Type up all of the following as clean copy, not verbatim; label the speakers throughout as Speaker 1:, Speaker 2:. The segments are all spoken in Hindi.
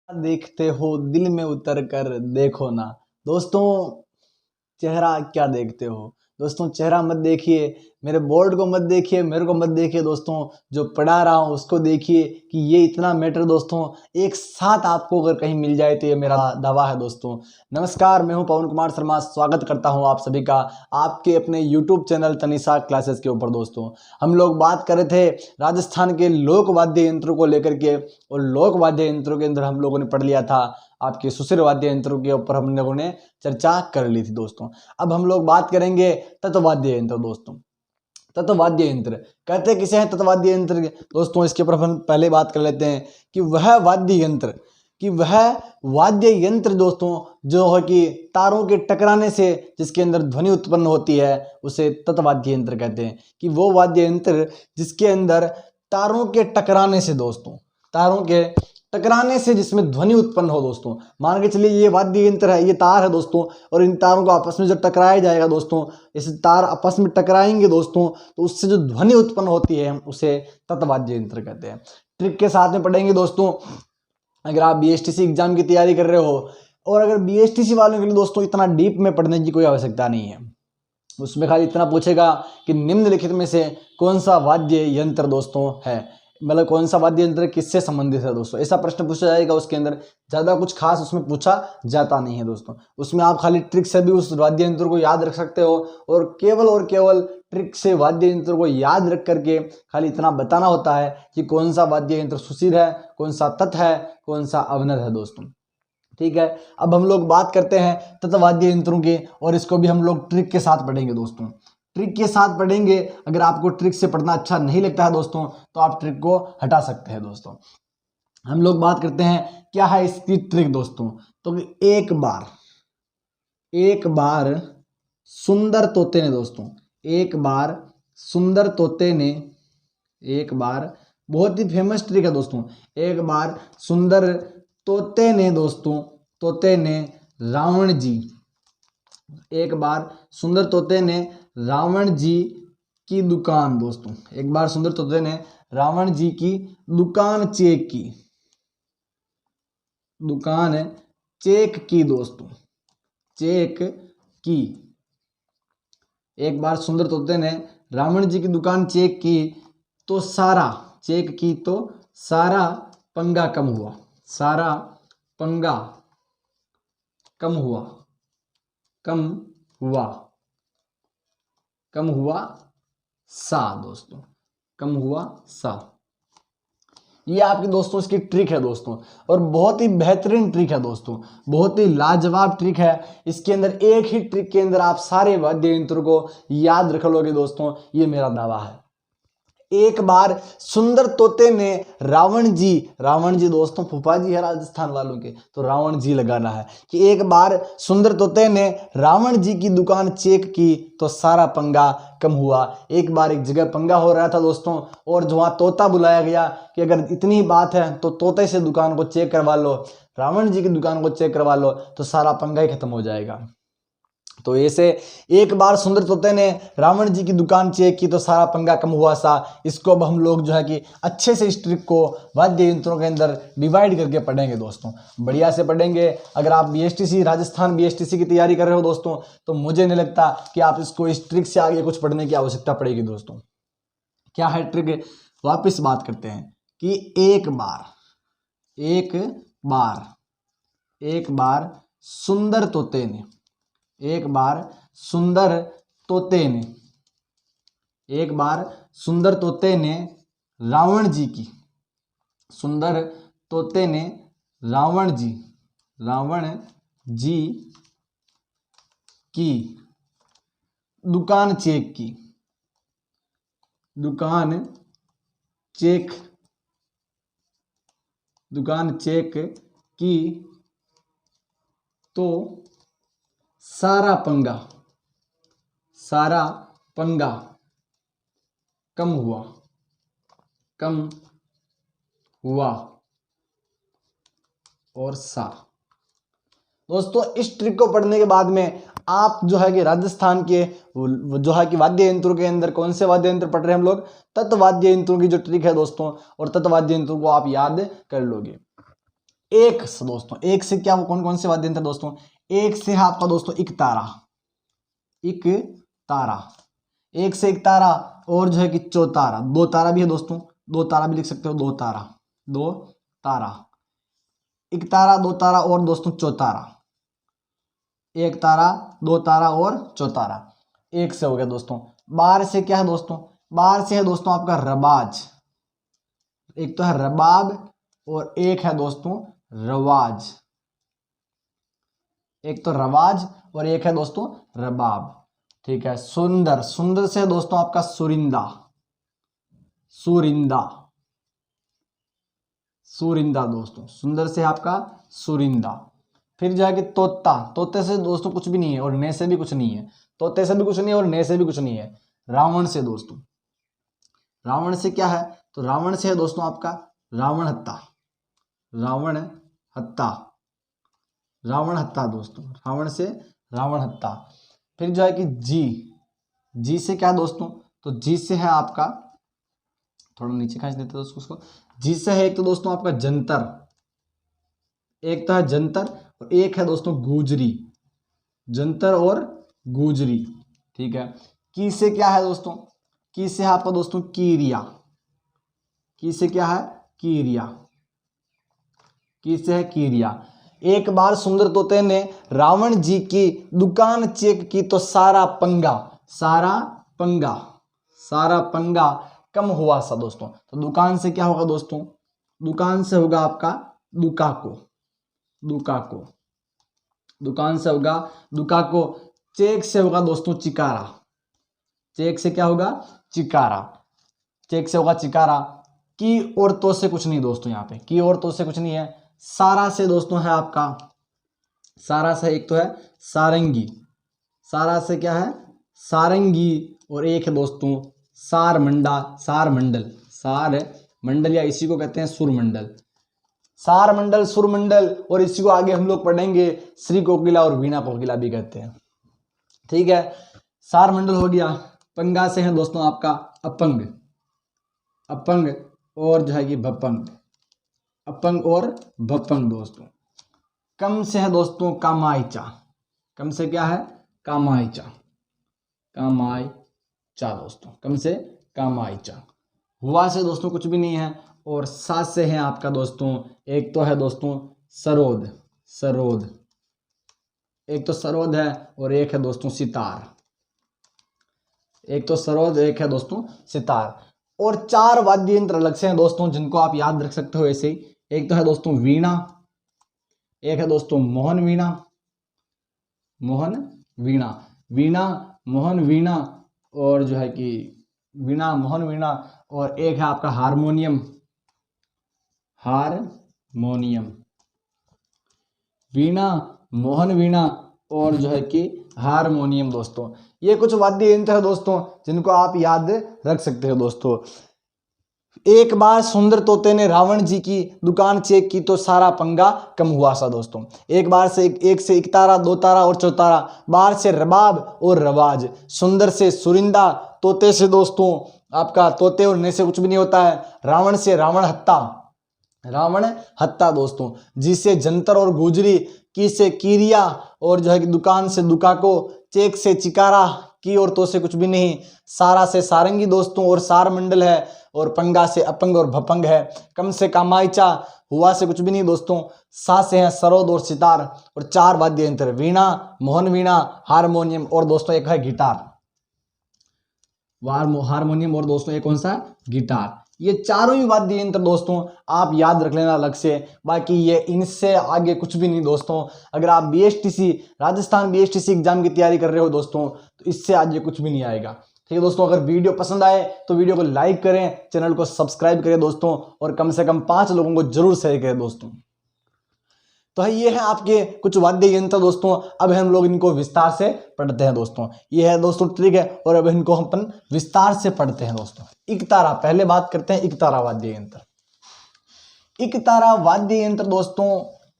Speaker 1: देखते हो दिल में उतर कर देखो ना। दोस्तों, चेहरा क्या देखते हो? दोस्तों, चेहरा मत देखिए, मेरे बोर्ड को मत देखिए, मेरे को मत देखिए। दोस्तों, जो पढ़ा रहा हूँ उसको देखिए कि ये इतना मैटर दोस्तों एक साथ आपको अगर कहीं मिल जाए तो ये मेरा दावा है। दोस्तों नमस्कार, मैं हूं पवन कुमार शर्मा। स्वागत करता हूं आप सभी का आपके अपने YouTube चैनल तनिषा क्लासेस के ऊपर। दोस्तों, हम लोग बात कर रहे थे राजस्थान के लोक वाद्य यंत्रों को लेकर के, और लोक वाद्य यंत्रों के अंदर हम लोगों ने पढ़ लिया था आपके सुशिर वाद्य यंत्रों के ऊपर हम लोगों ने चर्चा कर ली थी। दोस्तों, अब हम लोग बात करेंगे तत्वाद्य यंत्र। दोस्तों, तत्वाद्य यंत्र कहते किसे हैं? तत्वाद्य यंत्र। दोस्तों, इसके ऊपर हम पहले बात कर लेते हैं कि वह वाद्य यंत्र दोस्तों जो है कि तारों के टकराने से जिसके अंदर ध्वनि उत्पन्न होती है उसे तत्वाद्य यंत्र कहते हैं। कि वो वाद्य यंत्र जिसके अंदर तारों के टकराने से, दोस्तों तारों के टकराने से जिसमें ध्वनि उत्पन्न हो। दोस्तों, मान के चलिए ये वाद्य यंत्र है, ये तार है दोस्तों, और इन तारों को आपस में जो टकराया जाएगा दोस्तों, इस तार आपस में टकराएंगे दोस्तों, तो उससे जो ध्वनि उत्पन्न होती है हम उसे तत्वाद्य यंत्र कहते हैं। ट्रिक के साथ में पढ़ेंगे दोस्तों। अगर आप BSTC एग्जाम की तैयारी कर रहे हो, और अगर BSTC वालों के लिए दोस्तों इतना डीप में पढ़ने की कोई आवश्यकता नहीं है, उसमें खाली इतना पूछेगा कि निम्नलिखित में से कौन सा वाद्य यंत्र दोस्तों है, मतलब कौन सा वाद्य यंत्र किससे संबंधित है। दोस्तों, ऐसा प्रश्न पूछा जाएगा। उसके अंदर ज़्यादा कुछ खास उसमें पूछा जाता नहीं है। दोस्तों, उसमें आप खाली ट्रिक से भी उस वाद्य यंत्र को याद रख सकते हो, और केवल ट्रिक से वाद्य यंत्र को याद रख करके खाली इतना बताना होता है कि कौन सा वाद्य यंत्र सुशिर है, कौन सा तत् है, कौन सा अवनद है। दोस्तों, ठीक है। अब हम लोग बात करते हैं तत्वाद्य यंत्रों की, और इसको भी हम लोग ट्रिक के साथ पढ़ेंगे। दोस्तों, ट्रिक के साथ पढ़ेंगे। अगर आपको ट्रिक से पढ़ना अच्छा नहीं लगता है दोस्तों, तो आप ट्रिक को हटा सकते हैं। दोस्तों, हम लोग बात करते हैं क्या है इसकी ट्रिक। दोस्तों, तो एक बार सुंदर तोते ने, दोस्तों एक बार सुंदर तोते ने, एक बार बहुत ही फेमस ट्रिक है दोस्तों। एक बार सुंदर तोते ने, दोस्तों तोते ने रावण जी, एक बार सुंदर तोते ने रावण जी की दुकान, दोस्तों एक बार सुंदर तोते ने रावण जी की दुकान चेक की, दुकान चेक की। दोस्तों, चेक की। एक बार सुंदर तोते ने रावण जी की दुकान चेक की तो सारा, चेक की तो सारा पंगा कम हुआ, सारा पंगा कम हुआ, कम हुआ, कम हुआ सा। दोस्तों, कम हुआ सा। ये आपके दोस्तों इसकी ट्रिक है दोस्तों, और बहुत ही बेहतरीन ट्रिक है दोस्तों, बहुत ही लाजवाब ट्रिक है। इसके अंदर एक ही ट्रिक के अंदर आप सारे वाद्य यंत्रों को याद रख लोगे दोस्तों, ये मेरा दावा है। एक बार सुंदर तोते ने रावण जी दोस्तों फूफा जी है राजस्थान वालों के, तो रावण जी लगाना है कि एक बार सुंदर तोते ने रावण जी की दुकान चेक की तो सारा पंगा कम हुआ। एक बार एक जगह पंगा हो रहा था दोस्तों, और जो वहाँ तोता बुलाया गया कि अगर इतनी बात है तो तोते से दुकान को चेक करवा लो, रावण जी की दुकान को चेक करवा लो, तो सारा पंगा ही खत्म हो जाएगा। तो ऐसे एक बार सुंदर तोते ने रावण जी की दुकान चेक की तो सारा पंगा कम हुआ सा। इसको अब हम लोग जो है कि अच्छे से इस ट्रिक को वाद्य यंत्रों के अंदर डिवाइड करके पढ़ेंगे दोस्तों, बढ़िया से पढ़ेंगे। अगर आप BSTC राजस्थान BSTC की तैयारी कर रहे हो दोस्तों, तो मुझे नहीं लगता कि आप इसको इस ट्रिक से आगे कुछ पढ़ने की आवश्यकता पड़ेगी। दोस्तों, क्या है ट्रिक, वापिस बात करते हैं कि एक बार सुंदर तोते ने, एक बार सुंदर तोते ने, एक बार सुंदर तोते ने रावण जी की, सुंदर तोते ने रावण जी की दुकान चेक की, दुकान चेक की तो सारा पंगा कम हुआ और सा। दोस्तों, इस ट्रिक को पढ़ने के बाद में आप जो है कि राजस्थान के जो है कि वाद्य यंत्रों के अंदर कौन से वाद्य यंत्र पढ़ रहे हैं हम लोग, तत्वाद्य यंत्रों की जो ट्रिक है दोस्तों, और तत्वाद्य यंत्रों को आप याद कर लोगे। एक से दोस्तों, एक से क्या कौन कौन से वाद्य यंत्र दोस्तों, एक से है आपका दोस्तों एक तारा, एक तारा, एक से एक तारा, और जो है कि चौतारा, दो तारा भी है दोस्तों, दो तारा भी लिख सकते हो, दो तारा, दो तारा, एक तारा, दो तारा और दोस्तों चौतारा, एक तारा, दो तारा और चौतारा, एक से हो गया दोस्तों। बार से क्या है दोस्तों, बार से है दोस्तों आपका रबाज, एक तो है रबाब और एक है दोस्तों रवाज, एक तो रवाज और एक है दोस्तों रबाब, ठीक है। सुंदर, सुंदर से है दोस्तों आपका सुरिंदा, सुरिंदा, सुरिंदा दोस्तों, सुंदर से आपका सुरिंदा। फिर जो है कि तोता, तोते से दोस्तों कुछ भी नहीं है और ने से भी कुछ नहीं है, तोते से भी कुछ नहीं है और ने से भी कुछ नहीं है। रावण से दोस्तों, रावण से क्या है, तो रावण से है दोस्तों आपका रावण हत्ता, रावण हत्ता, रावण हत्ता दोस्तों, रावण से रावण हत्ता। फिर जो है कि जी, जी से क्या दोस्तों, तो जी से है आपका, थोड़ा नीचे खींच देते दोस्तों उसको, जी से है एक तो दोस्तों आपका जंतर, एक तो है जंतर और एक है दोस्तों गुजरी, जंतर और गुजरी, ठीक है। की से क्या है दोस्तों, की से है आपका दोस्तों कीरिया, की से क्या है कीरिया, की से है कीरिया। एक बार सुंदर तोते ने रावण जी की दुकान चेक की तो सारा पंगा, सारा पंगा, सारा पंगा कम हुआ सा दोस्तों। तो दुकान से क्या होगा दोस्तों, दुकान से होगा आपका दुकाको, दुकाको, दुकान से होगा दुकाको। चेक से होगा दोस्तों चिकारा, चेक से क्या होगा चिकारा, चेक से होगा चिकारा। की और तो से कुछ नहीं दोस्तों, यहाँ पे की और तो से कुछ नहीं है। सारा से दोस्तों है आपका, सारा से एक तो है सारंगी, सारा से क्या है सारंगी और एक है दोस्तों सार मंडा, सार मंडल, सार मंडल या इसी को कहते हैं सुरमंडल, सार मंडल, सुरमंडल, और इसी को आगे हम लोग पढ़ेंगे श्री कोकिला और वीणा कोकिला भी कहते हैं, ठीक है। सार मंडल हो गया। पंगा से है दोस्तों आपका अपंग, अपंग और जो है कि भपंग, अपंग और भपंग दोस्तों। कम से है दोस्तों कामायचा, कम से क्या है कामायचा, कामायचा दोस्तों, कम से कामायचा। हुआ से दोस्तों कुछ भी नहीं है और सा से है आपका दोस्तों, एक तो है दोस्तों सरोद, सरोद, एक तो सरोद है और एक है दोस्तों सितार, एक तो सरोद एक है दोस्तों सितार। और चार वाद्य यंत्र अलग से हैं दोस्तों जिनको आप याद रख सकते हो ऐसे ही। एक तो है दोस्तों वीणा, एक है दोस्तों मोहन वीणा, मोहन वीणा, वीणा मोहन वीणा, और जो है कि वीणा मोहन वीणा, और एक है आपका हारमोनियम, हारमोनियम, वीणा मोहन वीणा और जो है कि हारमोनियम दोस्तों। ये कुछ वाद्य यंत्र है दोस्तों जिनको आप याद रख सकते हो दोस्तों। एक बार सुंदर तोते ने रावण जी की दुकान चेक की तो सारा पंगा कम हुआ सा दोस्तों। एक बार से एक से एक तारा, दो तारा और चौतारा, बार से रबाब और रवाज, सुंदर से सुरिंदा, तोते से दोस्तों आपका तोते और ने से कुछ भी नहीं होता है, रावण से रावण हत्ता, रावण हत्ता दोस्तों, जी से जंतर और गुजरी, की से कीरिया और जो है कि दुकान से दुकाको, चेक से चिकारा, की और तो से कुछ भी नहीं, सारा से सारंगी दोस्तों और सार मंडल है, और पंगा से अपंग और भपंग है, कम से कामायचा, हुआ से कुछ भी नहीं दोस्तों, सा से है सरोद और सितार, और चार वाद्य यंत्र वीणा मोहन वीणा हारमोनियम और दोस्तों एक है गिटार, हारमोनियम और दोस्तों एक कौन सा गिटार। ये चारों ही वाद्य यंत्र दोस्तों आप याद रख लेना अलग से, बाकी ये इनसे आगे कुछ भी नहीं दोस्तों। अगर आप बीएसटीसी राजस्थान बीएसटीसी एग्जाम की तैयारी कर रहे हो दोस्तों तो इससे आगे कुछ भी नहीं आएगा, ठीक है दोस्तों। अगर वीडियो पसंद आए तो वीडियो को लाइक करें, चैनल को सब्सक्राइब करें दोस्तों, और कम से कम 5 लोगों को जरूर शेयर करें दोस्तों। तो ये है आपके कुछ वाद्य यंत्र दोस्तों। अब हम लोग इनको विस्तार से पढ़ते हैं दोस्तों। ये है दोस्तों ट्रिक है, और अब इनको हम अपन विस्तार से पढ़ते हैं दोस्तों। इकतारा, पहले बात करते हैं इकतारा वाद्य यंत्र। इकतारा वाद्य यंत्र दोस्तों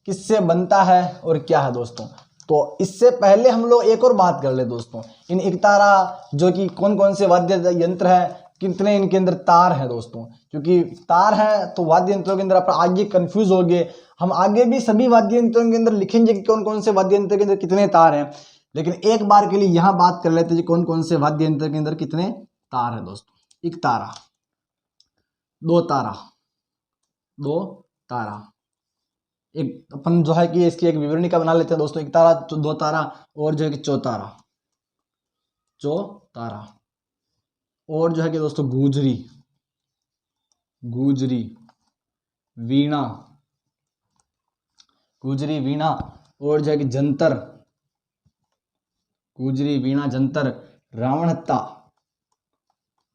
Speaker 1: किससे बनता है और क्या है दोस्तों, तो इससे पहले हम लोग एक और बात कर ले दोस्तों। इन इकतारा जो कि कौन कौन से वाद्य यंत्र है कितने इनके अंदर तार हैं दोस्तों, क्योंकि तार है तो वाद्य यंत्रों के अंदर आप आगे कंफ्यूज हो गए। हम आगे भी सभी वाद्य यंत्रों के अंदर लिखेंगे कि कौन कौन से वाद्य यंत्र के अंदर कितने तार हैं, लेकिन एक बार के लिए यहाँ बात कर लेते हैं कौन कौन से वाद्य यंत्र के अंदर कितने तार है दोस्तों। एक तारा, दो तारा, दो तारा, एक अपन जो है कि इसकी एक विवरणिका बना लेते हैं दोस्तों। एक तारा, दो तारा, और जो है कि चौतारा, चौतारा, और जो है कि दोस्तों गुजरी, गुजरी, वीणा, गुजरी, वीणा, और जो है कि जंतर, गुजरी, वीणा, जंतर, रावण हत्ता,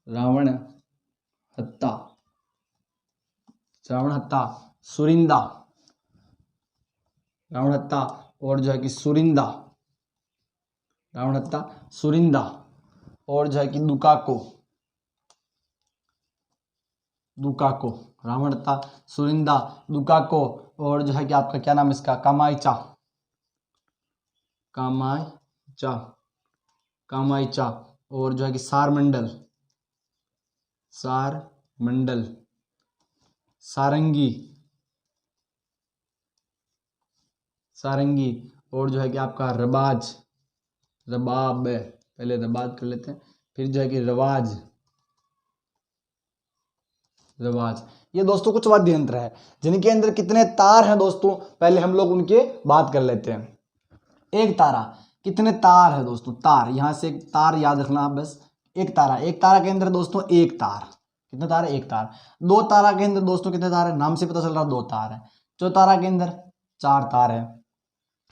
Speaker 1: रावण हत्ता, रावण हत्ता, सुरिंदा, रावण हत्ता, और जो है कि सुरिंदा, रावण हत्ता, सुरिंदा, और जो है कि दुकाको, दुकाको, रावण हत्ता, सुरिंदा, दुकाको, और जो है कि आपका क्या नाम इसका, कामायचा, कामायचा, कामायचा, और जो है कि सारमंडल, सारमंडल, सारंगी, सारंगी, और जो है कि आपका रबाज, रबाब, पहले रबाज कर लेते हैं, फिर जो है कि रवाज, रवाज। ये दोस्तों कुछ वाद्य यंत्र है जिनके अंदर कितने तार हैं दोस्तों, पहले हम लोग उनके बात कर लेते हैं। एक तारा, कितने तार है दोस्तों, तार, यहां से एक तार याद रखना आप बस। एक तारा, एक तारा के अंदर दोस्तों एक तार, कितने तार है, एक तार। दो तारा के अंदर दोस्तों कितने तार है, नाम से पता चल रहा है दो तार है। चौतारा के अंदर चार तार है,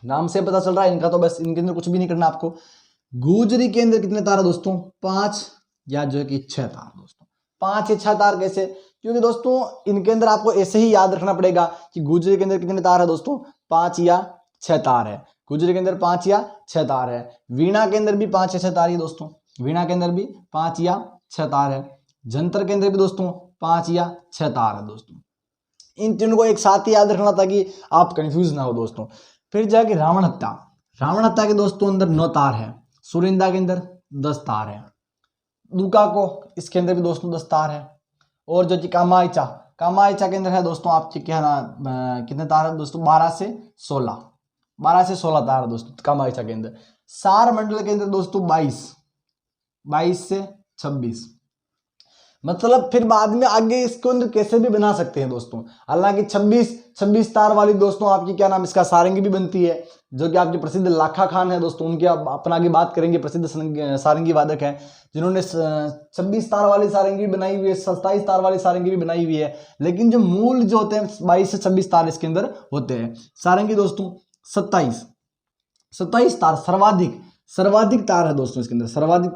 Speaker 1: नाम से पता चल रहा है इनका, तो बस इनके अंदर कुछ भी नहीं करना आपको। गुजरी के अंदर कितने तार है दोस्तों, पांच, या जो है कि छह तार दोस्तों। पांच या छह तार कैसे, क्योंकि दोस्तों इनके अंदर आपको ऐसे ही याद रखना पड़ेगा कि गुजरी के अंदर कितने तार है दोस्तों, पांच या छह तार है। गुजरी के अंदर पांच या छह तार है। वीणा के अंदर भी पांच या छह तार है दोस्तों, वीणा के अंदर भी पांच या छह तार है। जंतर के अंदर भी दोस्तों पांच या छह तार है दोस्तों। इन तीनों को एक साथ ही याद रखना ताकि आप कंफ्यूज ना हो दोस्तों। फिर जाके रावण हत्या, रावण हत्या के दोस्तों अंदर 9 तार है। सुरिंदा के अंदर 10 तार है। दुका को इसके अंदर भी दोस्तों 10 तार है। और जो कि कामायचा, कामायचा के अंदर है दोस्तों आपके क्या ना कितने तार है दोस्तों, 12 से 16, 12 से 16 तार है दोस्तों कामायचा के अंदर। सार मंडल के अंदर दोस्तों 22, 22 से 26। मतलब फिर बाद में आगे इसको अंदर कैसे भी बना सकते हैं दोस्तों। हालांकि 26 तार वाली दोस्तों आपकी क्या नाम इसका सारंगी भी बनती है, जो कि आपके प्रसिद्ध लाखा खान है दोस्तों, उनकी अपन आगे बात करेंगे। प्रसिद्ध सारंगी वादक है जिन्होंने 26 तार वाली सारंगी भी बनाई हुई है, 27 तार वाली सारंगी भी बनाई हुई है। लेकिन जो मूल जो होते हैं 22 से 26 तार इसके अंदर होते हैं। सारंगी दोस्तों 27 तार, सर्वाधिक तार है दोस्तों इसके अंदर, सर्वाधिक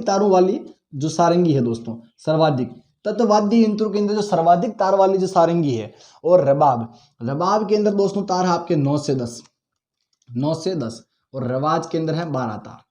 Speaker 1: तारों वाली जो सारंगी है दोस्तों, सर्वाधिक। तत्वाद्य यंत्रों के अंदर जो सर्वाधिक तार वाली जो सारंगी है। और रबाब के अंदर दोस्तों तार है आपके 9 से 10, और रवाज के अंदर है 12 तार।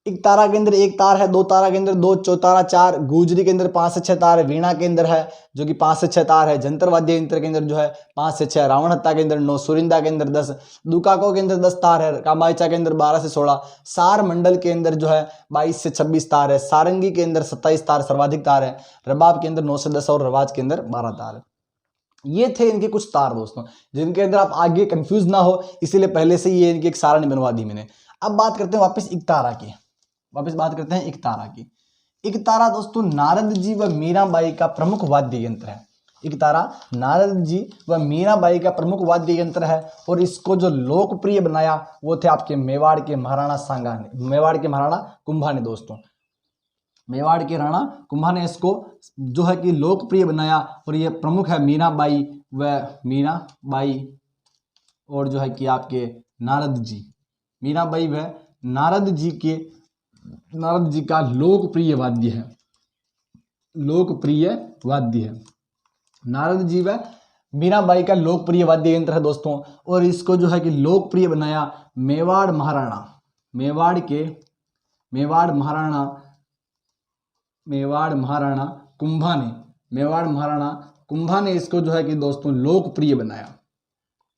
Speaker 1: एक तारा के अंदर एक तार है, दो तारा के अंदर 2, चौतारा 4, गुजरी के अंदर 5 से 6 तार है, वीणा के अंदर है जो कि 5 से 6 तार है, जंतर वाद्य यंत्र के अंदर जो है 5 से 6, रावण हत्ता के अंदर 9, सुरिंदा के अंदर 10, दुकाको के अंदर 10 तार है, कामायचा के अंदर 12 से 16, सार मंडल के अंदर जो है 22 से 26 तार है, सारंगी के अंदर 27 तार सर्वाधिक तार है, रबाब के अंदर 9 से 10 और रवाज के अंदर 12 तार है। ये थे इनके कुछ तार दोस्तों, जिनके अंदर आप आगे कंफ्यूज ना हो, इसीलिए पहले से ये इनकी एक सारणी बनवा दी मैंने। अब बात करते हैं वापस एकतारा की, एकतारा दोस्तों नारद जी व मीराबाई का प्रमुख वाद्य यंत्र है। एकतारा नारद जी व मीराबाई का प्रमुख वाद्य यंत्र है, और इसको जो लोकप्रिय बनाया वो थे आपके मेवाड़ के महाराणा सांगा ने, मेवाड़ के महाराणा कुंभा ने दोस्तों, मेवाड़ के राणा कुंभा ने इसको जो है कि लोकप्रिय बनाया। और ये प्रमुख है मीराबाई और जो है कि आपके नारद जी, मीराबाई व नारद जी का लोकप्रिय वाद्य है, नारद जी व मीराबाई का लोकप्रिय वाद्य यंत्र है दोस्तों। और इसको जो है कि लोकप्रिय बनाया मेवाड़ महाराणा कुंभा ने, इसको जो है कि दोस्तों लोकप्रिय बनाया।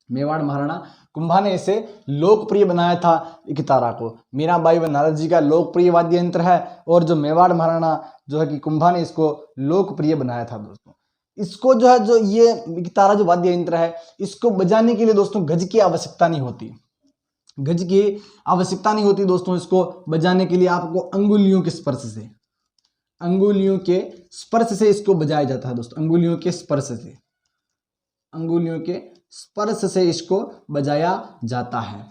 Speaker 1: मेवाड़ महाराणा कुंभा ने इसे लोकप्रिय बनाया था इकतारा को। मीराबाई व नारद जी का लोकप्रिय वाद्य यंत्र है और जो मेवाड़ महाराणा जो है कि कुंभा ने इसको लोकप्रिय बनाया था दोस्तों। इसको जो है, जो ये इकतारा जो वाद्य यंत्र है, इसको बजाने के लिए दोस्तों गज की आवश्यकता नहीं होती, गज की आवश्यकता नहीं होती दोस्तों। इसको बजाने के लिए आपको अंगुलियों के स्पर्श से, अंगुलियों के स्पर्श से इसको बजाया जाता है दोस्तों, अंगुलियों के स्पर्श से, अंगुलियों के स्पर्श से इसको बजाया जाता है,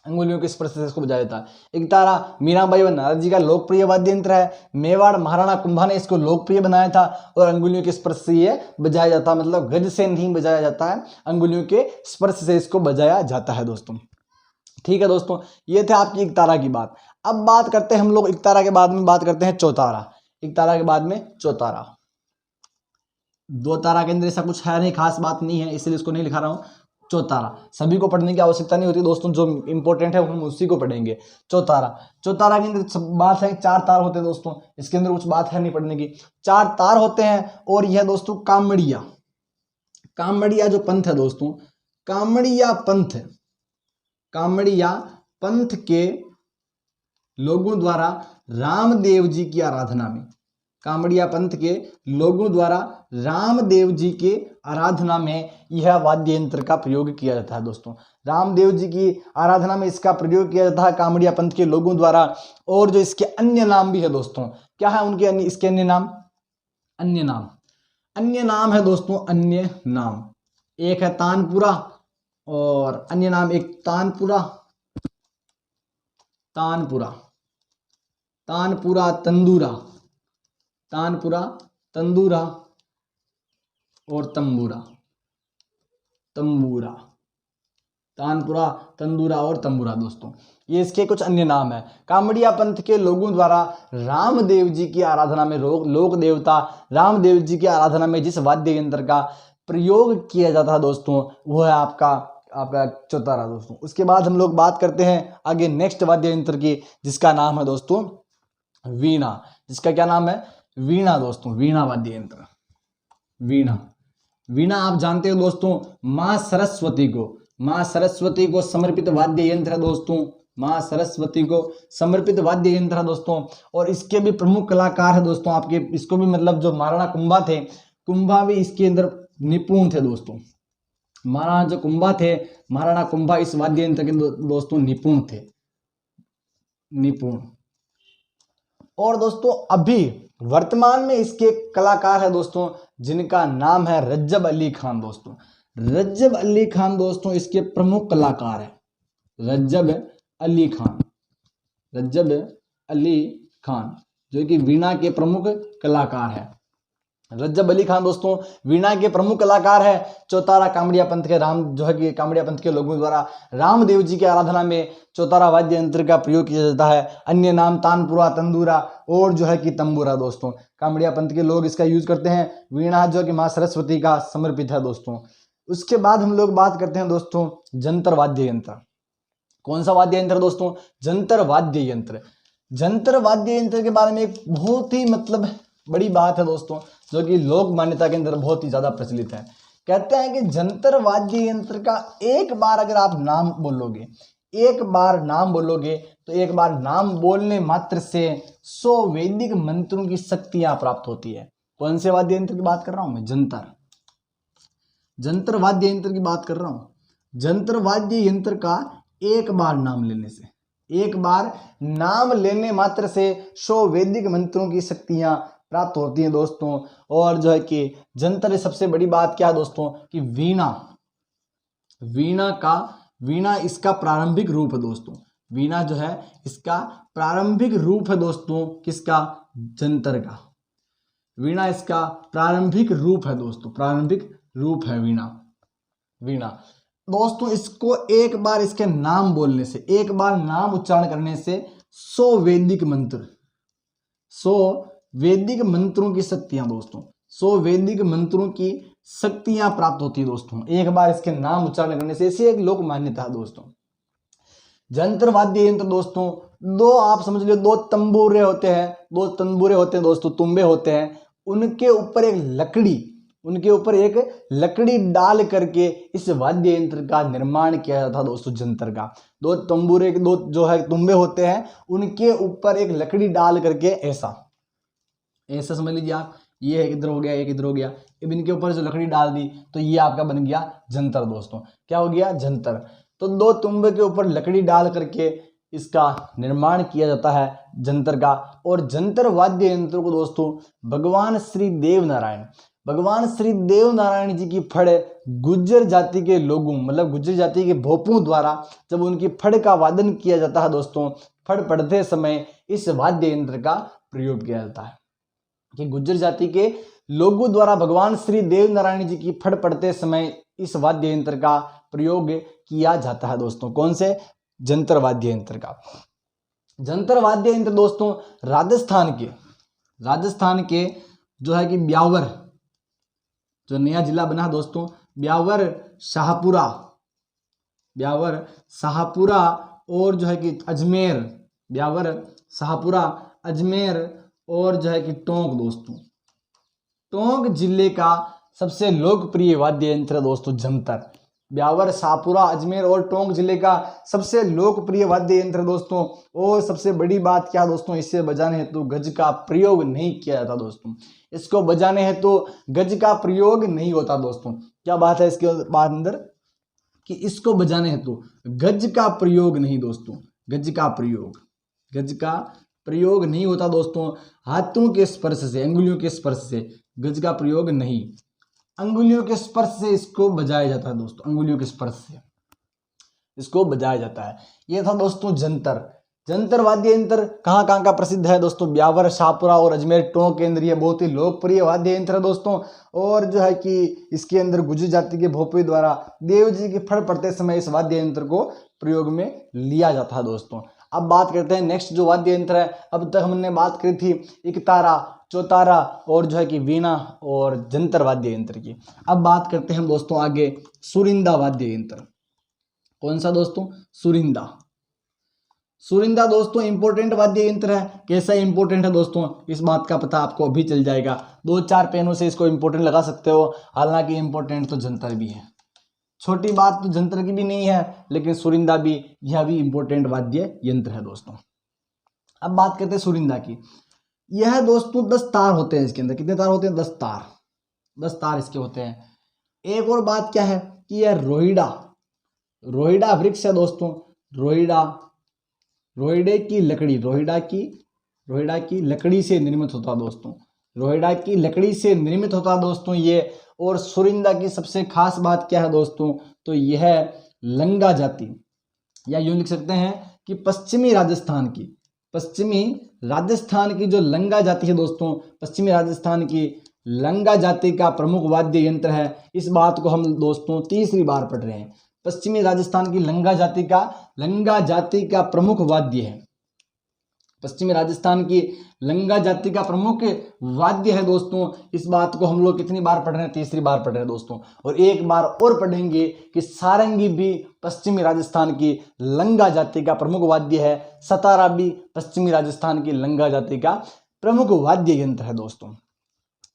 Speaker 1: अंगुलियों के स्पर्श से इसको बजाया जाता है। इकतारा मीराबाई व नारद जी का लोकप्रिय वाद्य यंत्र है। मेवाड़ महाराणा कुंभा ने इसको लोकप्रिय बनाया था और अंगुलियों के स्पर्श से ये बजाया जाता है, मतलब गज से नहीं बजाया जाता है, अंगुलियों के स्पर्श से इसको बजाया जाता है दोस्तों। ठीक है दोस्तों, ये थे आपकी इकतारा की बात। अब बात करते हैं हम लोग इकतारा के बाद में बात करते हैं चौतारा। इकतारा के बाद में चौतारा। दो तारा के अंदर ऐसा कुछ है नहीं, खास बात नहीं है, इसलिए इसको नहीं लिखा रहा हूं। चौतारा सभी को पढ़ने की आवश्यकता नहीं होती दोस्तों, जो इंपॉर्टेंट है हम उसी को पढ़ेंगे। चौतारा, चौतारा के अंदर बात है, चार तार होते हैं दोस्तों, इसके अंदर कुछ बात है नहीं पढ़ने की। चार तार होते हैं और यह दोस्तों कामड़िया, कामड़िया जो पंथ है दोस्तों, कामड़िया पंथ, कामड़िया पंथ के लोगों द्वारा रामदेव जी की आराधना में, कामड़िया पंथ के लोगों द्वारा रामदेव जी के आराधना में यह वाद्य यंत्र का प्रयोग किया जाता है दोस्तों। रामदेव जी की आराधना में इसका प्रयोग किया जाता है कामड़िया पंथ के लोगों द्वारा। और जो इसके अन्य नाम भी है दोस्तों, क्या है उनके अन्य, इसके अन्य नाम, अन्य नाम, अन्य नाम है दोस्तों, अन्य नाम। एक है तानपुरा और अन्य नाम एक तानपुरा, तानपुरा, तानपुरा तंदूरा, तानपुरा तंदूरा और तंबूरा, तंबूरा, तानपुरा तंदूरा और तंबूरा दोस्तों, ये इसके कुछ अन्य नाम है। कामड़िया पंथ के लोगों द्वारा रामदेव जी की आराधना में, लोक देवता रामदेव जी की आराधना में जिस वाद्य यंत्र का प्रयोग किया जाता है दोस्तों, वो है आपका चौतारा दोस्तों। उसके बाद हम लोग बात करते हैं आगे नेक्स्ट वाद्य यंत्र की, जिसका नाम है दोस्तों वीणा। जिसका क्या नाम है? वीणा दोस्तों, वीणा वाद्य यंत्र, वीणा। वीणा आप जानते हो दोस्तों, माँ सरस्वती को समर्पित वाद्य यंत्र है दोस्तों, माँ सरस्वती को समर्पित वाद्य यंत्र है दोस्तों। और इसके भी प्रमुख कलाकार है दोस्तों आपके, इसको भी मतलब जो महाराणा कुंभा थे, कुंभा भी इसके अंदर निपुण थे दोस्तों। महाराणा जो कुंभा थे, महाराणा कुंभा इस वाद्य यंत्र के दोस्तों निपुण थे, निपुण। और दोस्तों अभी वर्तमान में इसके कलाकार है दोस्तों, जिनका नाम है रज्जब अली खान दोस्तों। रज्जब अली खान दोस्तों इसके प्रमुख कलाकार है, रज्जब अली खान, रज्जब अली खान जो कि वीणा के प्रमुख कलाकार है। रज्जब अली खान दोस्तों वीणा के प्रमुख कलाकार है। चौतारा कामड़िया पंथ के कामड़िया पंथ के लोगों द्वारा रामदेव जी की आराधना में चौतारा वाद्य यंत्र का प्रयोग किया जाता है। अन्य नाम तानपुरा, तंदूरा और जो है कि तंबूरा दोस्तों। कामड़िया पंथ के लोग इसका यूज करते हैं। वीणा जो कि माँ सरस्वती का समर्पित है दोस्तों। उसके बाद हम लोग बात करते हैं दोस्तों जंतर वाद्य यंत्र। कौन सा वाद्य यंत्र दोस्तों? जंतर वाद्य यंत्र। जंतर वाद्य यंत्र के बारे में एक बहुत ही मतलब बड़ी बात है दोस्तों, जो कि लोक मान्यता के अंदर बहुत ही ज्यादा प्रचलित है। कहते हैं कि जंतर वाद्य यंत्र का एक बार अगर आप नाम बोलोगे, एक बार नाम बोलोगे तो एक बार नाम बोलने मात्र से 100 वैदिक मंत्रों की शक्तियां प्राप्त होती है। कौन से वाद्य यंत्र की बात कर रहा हूं मैं? जंतर वाद्य यंत्र की बात कर रहा हूं। जंतर वाद्य यंत्र का एक बार नाम लेने से, एक बार नाम लेने मात्र से 100 वैदिक मंत्रों की शक्तियां प्राप्त होती हैं दोस्तों। और जो है कि जंतर सबसे बड़ी बात क्या है दोस्तों कि वीणा इसका प्रारंभिक रूप है दोस्तों। वीणा जो है इसका प्रारंभिक रूप है दोस्तों, किसका? जंतर का। वीणा इसका प्रारंभिक रूप है दोस्तों, प्रारंभिक रूप है वीणा दोस्तों। इसको एक बार इसके नाम बोलने से, एक बार नाम उच्चारण करने से 100 वैदिक मंत्र, 100 वैदिक मंत्रों की शक्तियां दोस्तों, 100 वैदिक मंत्रों की शक्तियां प्राप्त होती है दोस्तों, एक बार इसके नाम उच्चारण करने से। इसे एक लोक मान्यता है दोस्तों। जंतर वाद्य यंत्र दोस्तों दो आप समझ लो, दो तंबूरे होते हैं, दोस्तों तुंबे होते हैं, उनके ऊपर एक लकड़ी, उनके ऊपर एक लकड़ी डाल करके इस वाद्य यंत्र का निर्माण किया जाता था दोस्तों, जंतर का। दो तंबूरे, दो जो है तुम्बे होते हैं, उनके ऊपर एक लकड़ी डाल करके ऐसा समझ लीजिए आप, ये एक इधर हो गया, एक इधर हो गया, अब इनके ऊपर जो लकड़ी डाल दी तो ये आपका बन गया जंतर दोस्तों। क्या हो गया? जंतर। तो दो तुम्बे के ऊपर लकड़ी डाल करके इसका निर्माण किया जाता है जंतर का। और जंतर वाद्य यंत्र को दोस्तों भगवान श्री देव नारायण जी की फड़ गुज्जर जाति के लोगों, मतलब गुज्जर जाति के भोपों द्वारा जब उनकी फड़ का वादन किया जाता है दोस्तों, फड़ पढ़ते समय इस वाद्य यंत्र का प्रयोग किया जाता है। कि गुज्जर जाति के लोगों द्वारा भगवान श्री देव नारायण जी की फड़ पढ़ते समय इस वाद्य यंत्र का प्रयोग किया जाता है दोस्तों। कौन से? जंतर वाद्य यंत्र का। जंतर वाद्य यंत्र दोस्तों राजस्थान के जो है कि ब्यावर, जो नया जिला बना दोस्तों, ब्यावर शाहपुरा और जो है कि अजमेर, ब्यावर शाहपुरा अजमेर और जो है कि टोंक दोस्तों, टोंक जिले का सबसे लोकप्रिय वाद्य यंत्र दोस्तों जंतर। ब्यावर, शाहपुरा, अजमेर और टोंक जिले का सबसे लोकप्रिय वाद्य यंत्र दोस्तों। और सबसे बड़ी बात क्या दोस्तों, इससे बजाने हेतु गज का प्रयोग नहीं किया जाता दोस्तों। इसको बजाने हेतु गज का प्रयोग नहीं होता दोस्तों। क्या बात है इसके बाद अंदर कि इसको बजाने हेतु गज का प्रयोग नहीं दोस्तों, गज का प्रयोग नहीं होता दोस्तों। हाथों के स्पर्श से, अंगुलियों के स्पर्श से गज का प्रयोग नहीं, अंगुलियों के स्पर्श से इसको बजाया जाता है दोस्तों, अंगुलियों के स्पर्श से इसको बजाया जाता है। ये था दोस्तों जंतर वाद्य यंत्र कहाँ कहाँ का प्रसिद्ध है दोस्तों? ब्यावर, शाहपुरा और अजमेर, टोंक के अंदर ये बहुत ही लोकप्रिय वाद्य यंत्र है दोस्तों। और जो है कि इसके अंदर गुज्जर जाति के भोपे द्वारा देव जी की फड़ पड़ते समय इस वाद्य यंत्र को प्रयोग में लिया जाता है दोस्तों। अब बात करते हैं नेक्स्ट जो वाद्य यंत्र है। अब तक हमने बात करी थी एकतारा, चौतारा और जो है कि वीणा और जंतर वाद्य यंत्र की। अब बात करते हैं हम दोस्तों आगे सुरिंदा वाद्य यंत्र। कौन सा दोस्तों? सुरिंदा दोस्तों इंपॉर्टेंट वाद्य यंत्र है। कैसा इंपॉर्टेंट है दोस्तों, इस बात का पता आपको अभी चल जाएगा। 2-4 पेनों से इसको इंपॉर्टेंट लगा सकते हो। हालांकि इंपॉर्टेंट तो जंतर भी है, छोटी बात तो जंतर की भी नहीं है, लेकिन सुरिंदा भी, यह भी इंपॉर्टेंट वाद्य यंत्र है दोस्तों। अब बात करते हैं सुरिंदा की। यह दोस्तों 10 तार होते हैं इसके अंदर। कितने तार होते हैं? 10 तार इसके होते हैं। एक और बात क्या है कि यह रोहिड़ा वृक्ष है दोस्तों। रोहिड़े की लकड़ी से निर्मित होता है दोस्तों, रोहिड़ा की लकड़ी से निर्मित होता है दोस्तों ये। और सुरिंदा की सबसे खास बात क्या है दोस्तों, तो यह लंगा जाति, या यूं लिख सकते हैं कि पश्चिमी राजस्थान की जो लंगा जाति है दोस्तों, पश्चिमी राजस्थान की लंगा जाति का प्रमुख वाद्य यंत्र है। इस बात को हम दोस्तों तीसरी बार पढ़ रहे हैं। पश्चिमी राजस्थान की लंगा जाति का प्रमुख वाद्य है। पश्चिमी राजस्थान की लंगा जाति का प्रमुख वाद्य है दोस्तों। इस बात को हम लोग कितनी बार पढ़ रहे हैं? तीसरी बार पढ़ रहे हैं दोस्तों। और एक बार और पढ़ेंगे कि सारंगी भी पश्चिमी राजस्थान की लंगा जाति का प्रमुख वाद्य है। सतारा भी पश्चिमी राजस्थान की लंगा जाति का प्रमुख वाद्य यंत्र है दोस्तों।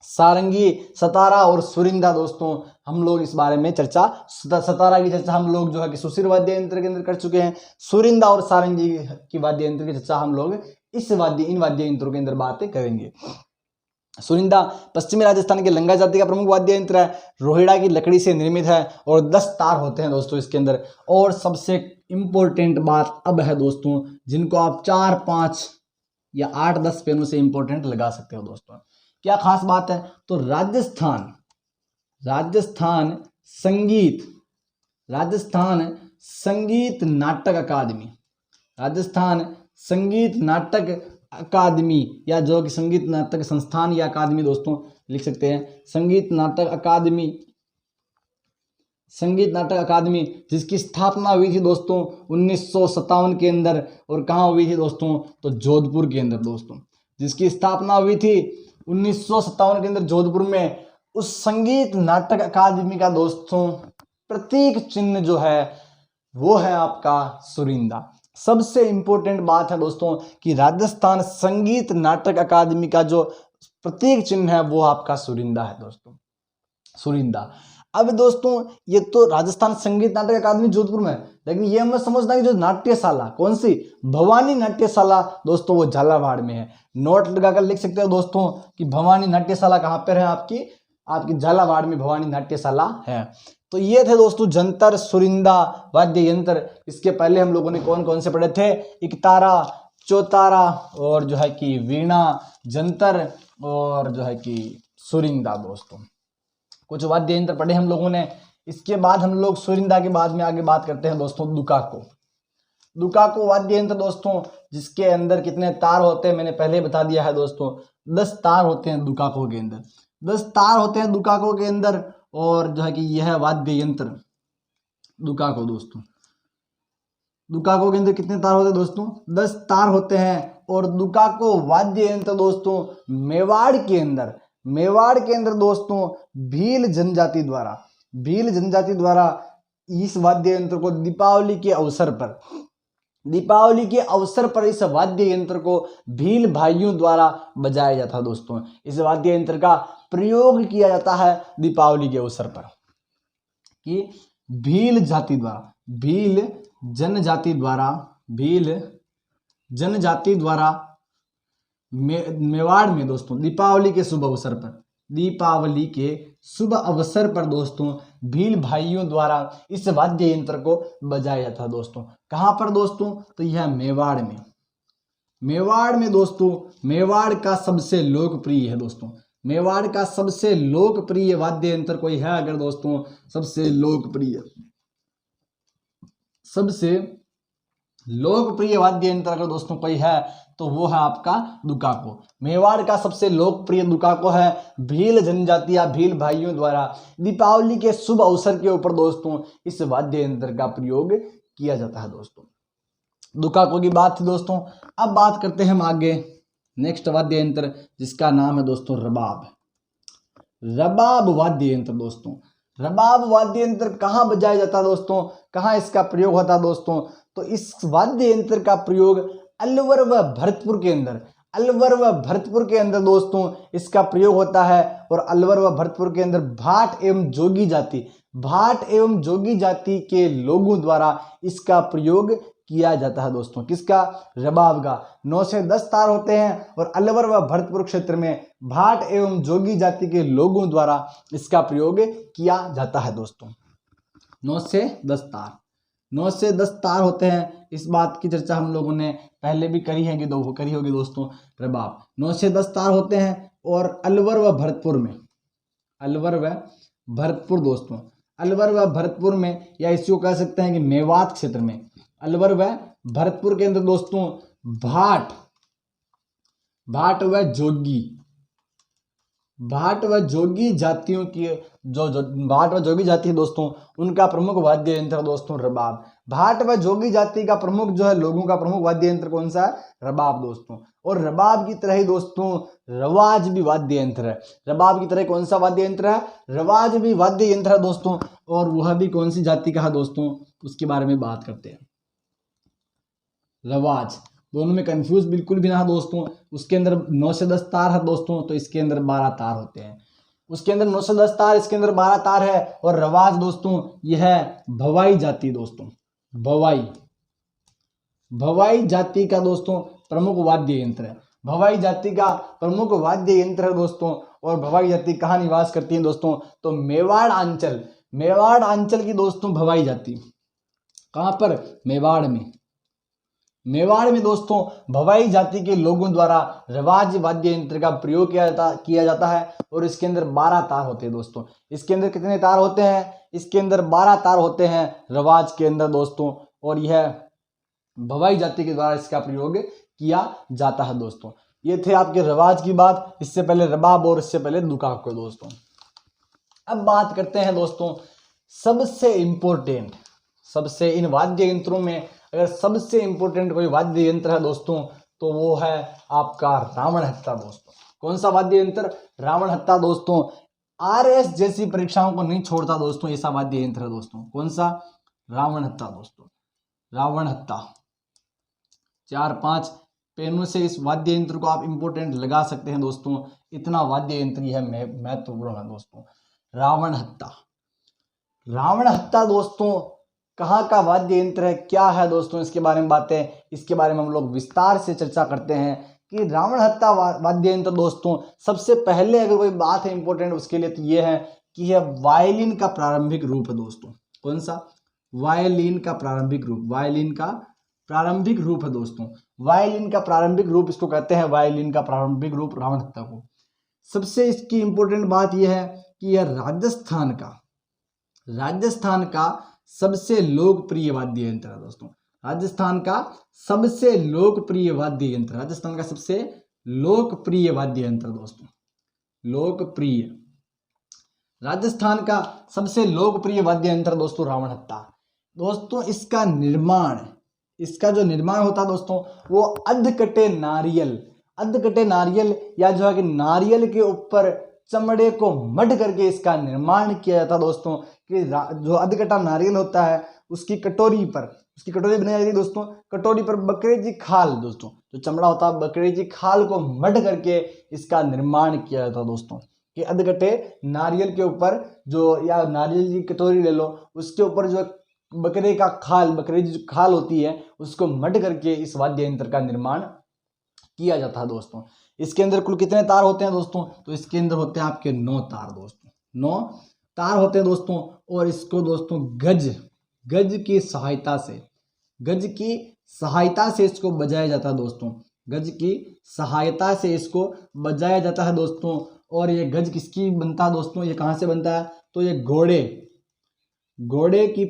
Speaker 1: सारंगी, सतारा और सुरिंदा दोस्तों हम लोग इस बारे में चर्चा, सतारा की चर्चा हम लोग जो है कि सुशिर वाद्य यंत्र के अंदर कर चुके हैं। सुरिंदा और सारंगी की वाद्य यंत्र की चर्चा हम लोग इन वाद्य यंत्रों के अंदर बातें करेंगे। सुरिंदा पश्चिमी राजस्थान के लंगा जाति का प्रमुख वाद्य यंत्र है। रोहिड़ा की लकड़ी से निर्मित है और 10 तार होते हैं दोस्तों इसके अंदर। और सबसे इंपॉर्टेंट बात अब है दोस्तों, जिनको आप 4-5 या 8-10 पेनों से इंपॉर्टेंट लगा सकते हो दोस्तों। क्या खास बात है? तो राजस्थान संगीत नाटक अकादमी, या जो कि संगीत नाटक संस्थान या अकादमी दोस्तों लिख सकते हैं। संगीत नाटक अकादमी जिसकी स्थापना हुई थी दोस्तों 1957 के अंदर। और कहाँ हुई थी दोस्तों? तो जोधपुर के अंदर दोस्तों। जिसकी स्थापना हुई थी 1957 के अंदर जोधपुर में। उस संगीत नाटक अकादमी का दोस्तों प्रतीक चिन्ह जो है वो है आपका सुरिंदा। सबसे इंपॉर्टेंट बात है दोस्तों कि राजस्थान संगीत नाटक अकादमी का जो प्रतीक चिन्ह है वो आपका सुरिंदा है दोस्तों। सुरिंदा। अब दोस्तों ये तो राजस्थान संगीत नाटक अकादमी जोधपुर में है, लेकिन ये हमें समझना है कि जो नाट्यशाला कौन सी, भवानी नाट्यशाला दोस्तों वो झालावाड़ में है। नोट लगाकर लिख सकते हो दोस्तों कि भवानी नाट्यशाला कहाँ पर है, आपकी झालावाड़ में भवानी नाट्यशाला है। तो ये थे दोस्तों जंतर, सुरिंदा, वाद्य यंत्र। इसके पहले हम लोगों ने कौन कौन से पढ़े थे, इकतारा, चौतारा और जो है कि वीणा, जंतर और जो है कि सुरिंदा। दोस्तों कुछ वाद्य यंत्र पढ़े हम लोगों ने। इसके बाद हम लोग सुरिंदा के बाद में आगे बात करते हैं दोस्तों दुकाको। दुकाको वाद्य यंत्र दोस्तों जिसके अंदर कितने तार होते हैं मैंने पहले बता दिया है दोस्तों, 10 तार होते हैं दुकाको के अंदर, 10 तार होते हैं दुकाको के अंदर। और जो है कि यह वाद्य यंत्र दुकाको दोस्तों, दुकाको के अंदर कितने तार होते हैं दोस्तों, 10 तार होते हैं। और दुकाको वाद्य यंत्र दोस्तों मेवाड़ के अंदर दोस्तों भील जनजाति द्वारा इस वाद्य यंत्र को दीपावली के अवसर पर इस वाद्य यंत्र को भील भाइयों द्वारा बजाया जाता है दोस्तों। इस वाद्य यंत्र का प्रयोग किया जाता है दीपावली के अवसर पर कि भील जनजाति द्वारा मेवाड़ में दोस्तों दीपावली के शुभ अवसर पर दोस्तों भील भाइयों द्वारा इस वाद्य यंत्र को बजाया जाता है दोस्तों। कहाँ पर दोस्तों, तो यह मेवाड़ में दोस्तों, मेवाड़ का सबसे लोकप्रिय है दोस्तों, मेवाड़ का सबसे लोकप्रिय वाद्य यंत्र कोई है अगर दोस्तों, सबसे लोकप्रिय वाद्य यंत्र अगर दोस्तों कोई है तो वो है आपका दुकाको। मेवाड़ का सबसे लोकप्रिय दुकाको है भील जनजाति या भील भाइयों द्वारा दीपावली के शुभ अवसर के ऊपर दोस्तों इस वाद्य यंत्र का प्रयोग किया जाता है दोस्तों। दुकाको की बात थी दोस्तों। अब बात करते हैं हम आगे नेक्स्ट वाद्य यंत्र जिसका नाम है दोस्तों रबाब वाद्य यंत्र दोस्तों। रबाब वाद्य यंत्र कहाँ बजाया जाता है दोस्तों, कहाँ इसका प्रयोग होता है दोस्तों, तो इस वाद्य यंत्र का प्रयोग अलवर व भरतपुर के अंदर दोस्तों इसका प्रयोग होता है। और अलवर व भरतपुर के अंदर भाट एवं जोगी जाति के लोगों द्वारा इसका प्रयोग किया जाता है दोस्तों। किसका, रबाब का। 9 से 10 तार होते हैं और अलवर व भरतपुर क्षेत्र में भाट एवं जोगी जाति के लोगों द्वारा इसका प्रयोग किया जाता है दोस्तों। 9 से 10 तार होते हैं। इस बात की चर्चा हम लोगों ने पहले भी करी होगी दोस्तों। रबाब 9 से 10 तार होते हैं। और अलवर व भरतपुर में या इसको कह सकते हैं कि मेवात क्षेत्र में अलवर व भरतपुर के अंदर दोस्तों भाट व जोगी जातियों की जो भाट व जोगी जाति है दोस्तों उनका प्रमुख वाद्य यंत्र दोस्तों रबाब। भाट व जोगी जाति का प्रमुख जो है लोगों का प्रमुख वाद्य यंत्र कौन सा है, रबाब दोस्तों। और रबाब की तरह ही दोस्तों रवाज भी वाद्य यंत्र है। रबाब की तरह कौन सा वाद्य यंत्र है, रवाज भी वाद्य यंत्र है दोस्तों। और वह भी कौन सी जाति का है दोस्तों, उसके बारे में बात करते हैं। रवाज, दोनों में कंफ्यूज बिल्कुल भी ना हो दोस्तों। उसके अंदर 9 से 10 तार है दोस्तों, तो इसके अंदर 12 तार होते हैं। उसके अंदर 9 से 10 तार, इसके अंदर 12 तार है। और रवाज दोस्तों यह है भवाई जाति दोस्तों, भवाई जाति का दोस्तों प्रमुख वाद्य यंत्र है। भवाई जाति का प्रमुख वाद्य यंत्र है दोस्तों। और भवाई जाति कहाँ निवास करती है दोस्तों, तो मेवाड़ अंचल की दोस्तों भवाई जाति। कहाँ पर, मेवाड़ में दोस्तों भवाई जाति के लोगों द्वारा रवाज वाद्य यंत्र का प्रयोग किया जाता है। और इसके अंदर 12 तार होते हैं दोस्तों। इसके अंदर कितने तार होते हैं, इसके अंदर 12 तार होते हैं रवाज के अंदर दोस्तों। और यह भवाई जाति के द्वारा इसका प्रयोग किया जाता है दोस्तों। ये थे आपके रवाज की बात, इससे पहले रबाब और इससे पहले दुकाको दोस्तों। अब बात करते हैं दोस्तों सबसे इन वाद्य यंत्रों में अगर सबसे इंपॉर्टेंट कोई वाद्य यंत्र है दोस्तों तो वो है आपका रावण हत्था दोस्तों। कौन सा वाद्य यंत्र, रावण हत्था दोस्तों। RS जैसी परीक्षाओं को नहीं छोड़ता दोस्तों ऐसा वाद्य यंत्र है दोस्तों। कौन सा, रावण हत्था दोस्तों। रावण हत्था 4-5 पेनों से इस वाद्य यंत्र को आप इंपोर्टेंट लगा सकते हैं दोस्तों। इतना वाद्य यंत्र है महत्वपूर्ण है दोस्तों। रावण हत्ता। रावण हत्ता दोस्तों कहाँ का वाद्य यंत्र है, क्या है दोस्तों, इसके बारे में इसके बारे में हम लोग विस्तार से चर्चा करते हैं कि रावण हत्ता वाद्य यंत्र दोस्तों सबसे पहले अगर कोई बात है इंपॉर्टेंट उसके लिए तो ये है कि यह वायलिन का प्रारंभिक रूप है दोस्तों। कौन सा? वायलिन का प्रारंभिक रूप। वायलिन का प्रारंभिक रूप है दोस्तों। वायलिन का प्रारंभिक रूप इसको कहते हैं, वायलिन का प्रारंभिक रूप रावण हत्ता को। सबसे इसकी इंपॉर्टेंट बात यह है कि यह राजस्थान का सबसे लोकप्रिय वाद्य यंत्र है दोस्तों। राजस्थान का सबसे लोकप्रिय वाद्य यंत्र, राजस्थान का सबसे लोकप्रिय वाद्य यंत्र दोस्तों। लोकप्रिय, राजस्थान का सबसे लोकप्रिय वाद्य यंत्र दोस्तों रावण हत्ता। दोस्तों इसका जो निर्माण होता है दोस्तों वो अधकटे नारियल या जो है कि नारियल के ऊपर चमड़े को मढ़ करके इसका निर्माण किया जाता दोस्तों। कि जो अधकटा नारियल होता है उसकी कटोरी बनाई जाती है दोस्तों। कटोरी पर बकरे की खाल दोस्तों, जो चमड़ा होता है बकरे की खाल को मढ़ करके इसका निर्माण किया जाता दोस्तों। कि अधकटे नारियल के ऊपर जो, या नारियल की कटोरी ले लो, उसके ऊपर जो बकरे की जो खाल होती है उसको मढ़ करके इस वाद्य यंत्र का निर्माण किया जाता है दोस्तों। इसके अंदर कुल कितने तार होते हैं दोस्तों? तो इसके अंदर होते हैं आपके 9 तार दोस्तों। 9 तार होते हैं दोस्तों। और इसको दोस्तों गज की सहायता से इसको बजाया जाता है दोस्तों। गज की सहायता से इसको बजाया जाता है दोस्तों। और ये गज किसकी बनता है दोस्तों? ये कहाँ से बनता है? तो ये घोड़े की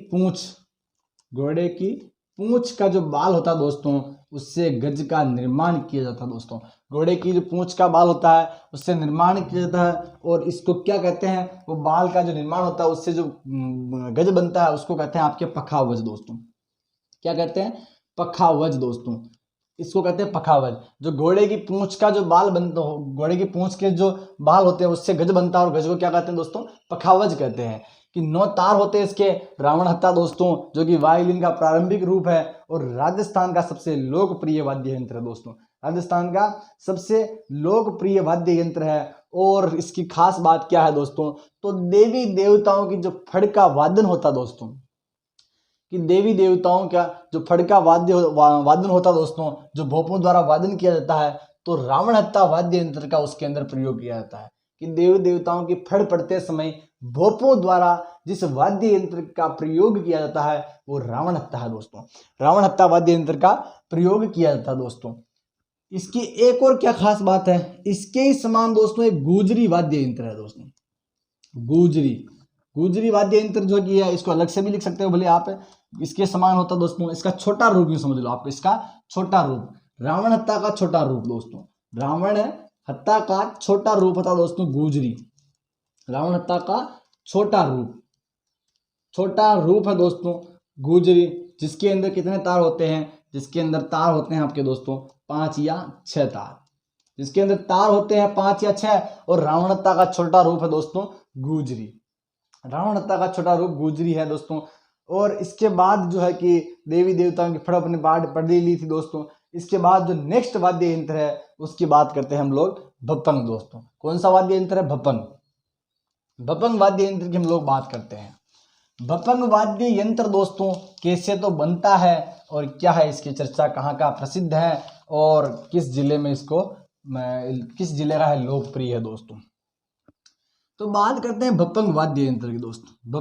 Speaker 1: पूंछ का जो बाल होता है दोस्तों उससे गज का निर्माण किया जाता है दोस्तों। घोड़े की जो पूंछ का बाल होता है उससे निर्माण किया जाता है। और इसको क्या कहते हैं? वो बाल का जो निर्माण होता है उससे जो गज बनता है उसको कहते हैं आपके पखावज दोस्तों। क्या कहते हैं? पखावज दोस्तों। इसको कहते हैं पखावज। जो घोड़े की पूंछ का जो बाल बनता हो, घोड़े की पूंछ के जो बाल होते हैं उससे गज बनता है और गज को क्या कहते हैं दोस्तों? पखावज कहते हैं। कि 9 तार होते हैं इसके। रावण हत्ता दोस्तों जो कि वायलिन का प्रारंभिक रूप है और राजस्थान का सबसे लोकप्रिय वाद्य यंत्र है दोस्तों। राजस्थान का सबसे लोकप्रिय वाद्य यंत्र है। और इसकी खास बात क्या है दोस्तों? तो देवी देवताओं की जो फड़का वादन होता दोस्तों, कि देवी देवताओं का जो फड़का वादन होता दोस्तों, जो भोपों द्वारा वादन किया जाता है, तो रावण हत्ता वाद्य यंत्र का उसके अंदर प्रयोग किया जाता है। कि देवी देवताओं की फड़ पड़ते समय भोपों द्वारा जिस वाद्य यंत्र का प्रयोग किया जाता है वो रावण हत्ता है दोस्तों। रावण हत्ता वाद्य यंत्र का प्रयोग किया जाता है दोस्तों। इसकी एक और क्या खास बात है? इसके ही समान दोस्तों एक गुजरी वाद्य यंत्र है दोस्तों। गुजरी वाद्य यंत्र जो कि है इसको अलग से भी लिख सकते हो भले आप। इसके समान होता दोस्तों, इसका छोटा रूप यूं समझ लो आपको, इसका छोटा रूप, रावण हत्ता का छोटा रूप दोस्तों। रावण हत्ता का छोटा रूप होता दोस्तों गुजरी। रावण हत्ता का छोटा रूप है दोस्तों गुजरी, जिसके अंदर कितने तार होते हैं? जिसके अंदर तार होते हैं आपके दोस्तों 5 या 6 तार। जिसके अंदर तार होते हैं 5 या 6। और रावण हत्ता का छोटा रूप है दोस्तों गुजरी। रावण हत्ता का छोटा रूप गुजरी है दोस्तों। और इसके बाद जो है कि देवी देवताओं की फड़ अपने पढ़ ली थी दोस्तों। इसके बाद जो नेक्स्ट वाद्य यंत्र है उसकी बात करते हैं हम लोग भपंग दोस्तों। कौन सा वाद्य यंत्र है? भपंग वाद्य यंत्र की हम लोग बात करते हैं। भपंग वाद्य यंत्र दोस्तों कैसे तो बनता है और क्या है, इसकी चर्चा कहाँ का प्रसिद्ध है और किस जिले किस जिले का है लोकप्रिय है दोस्तों। तो बात करते हैं भपंग वाद्य यंत्र की दोस्तों।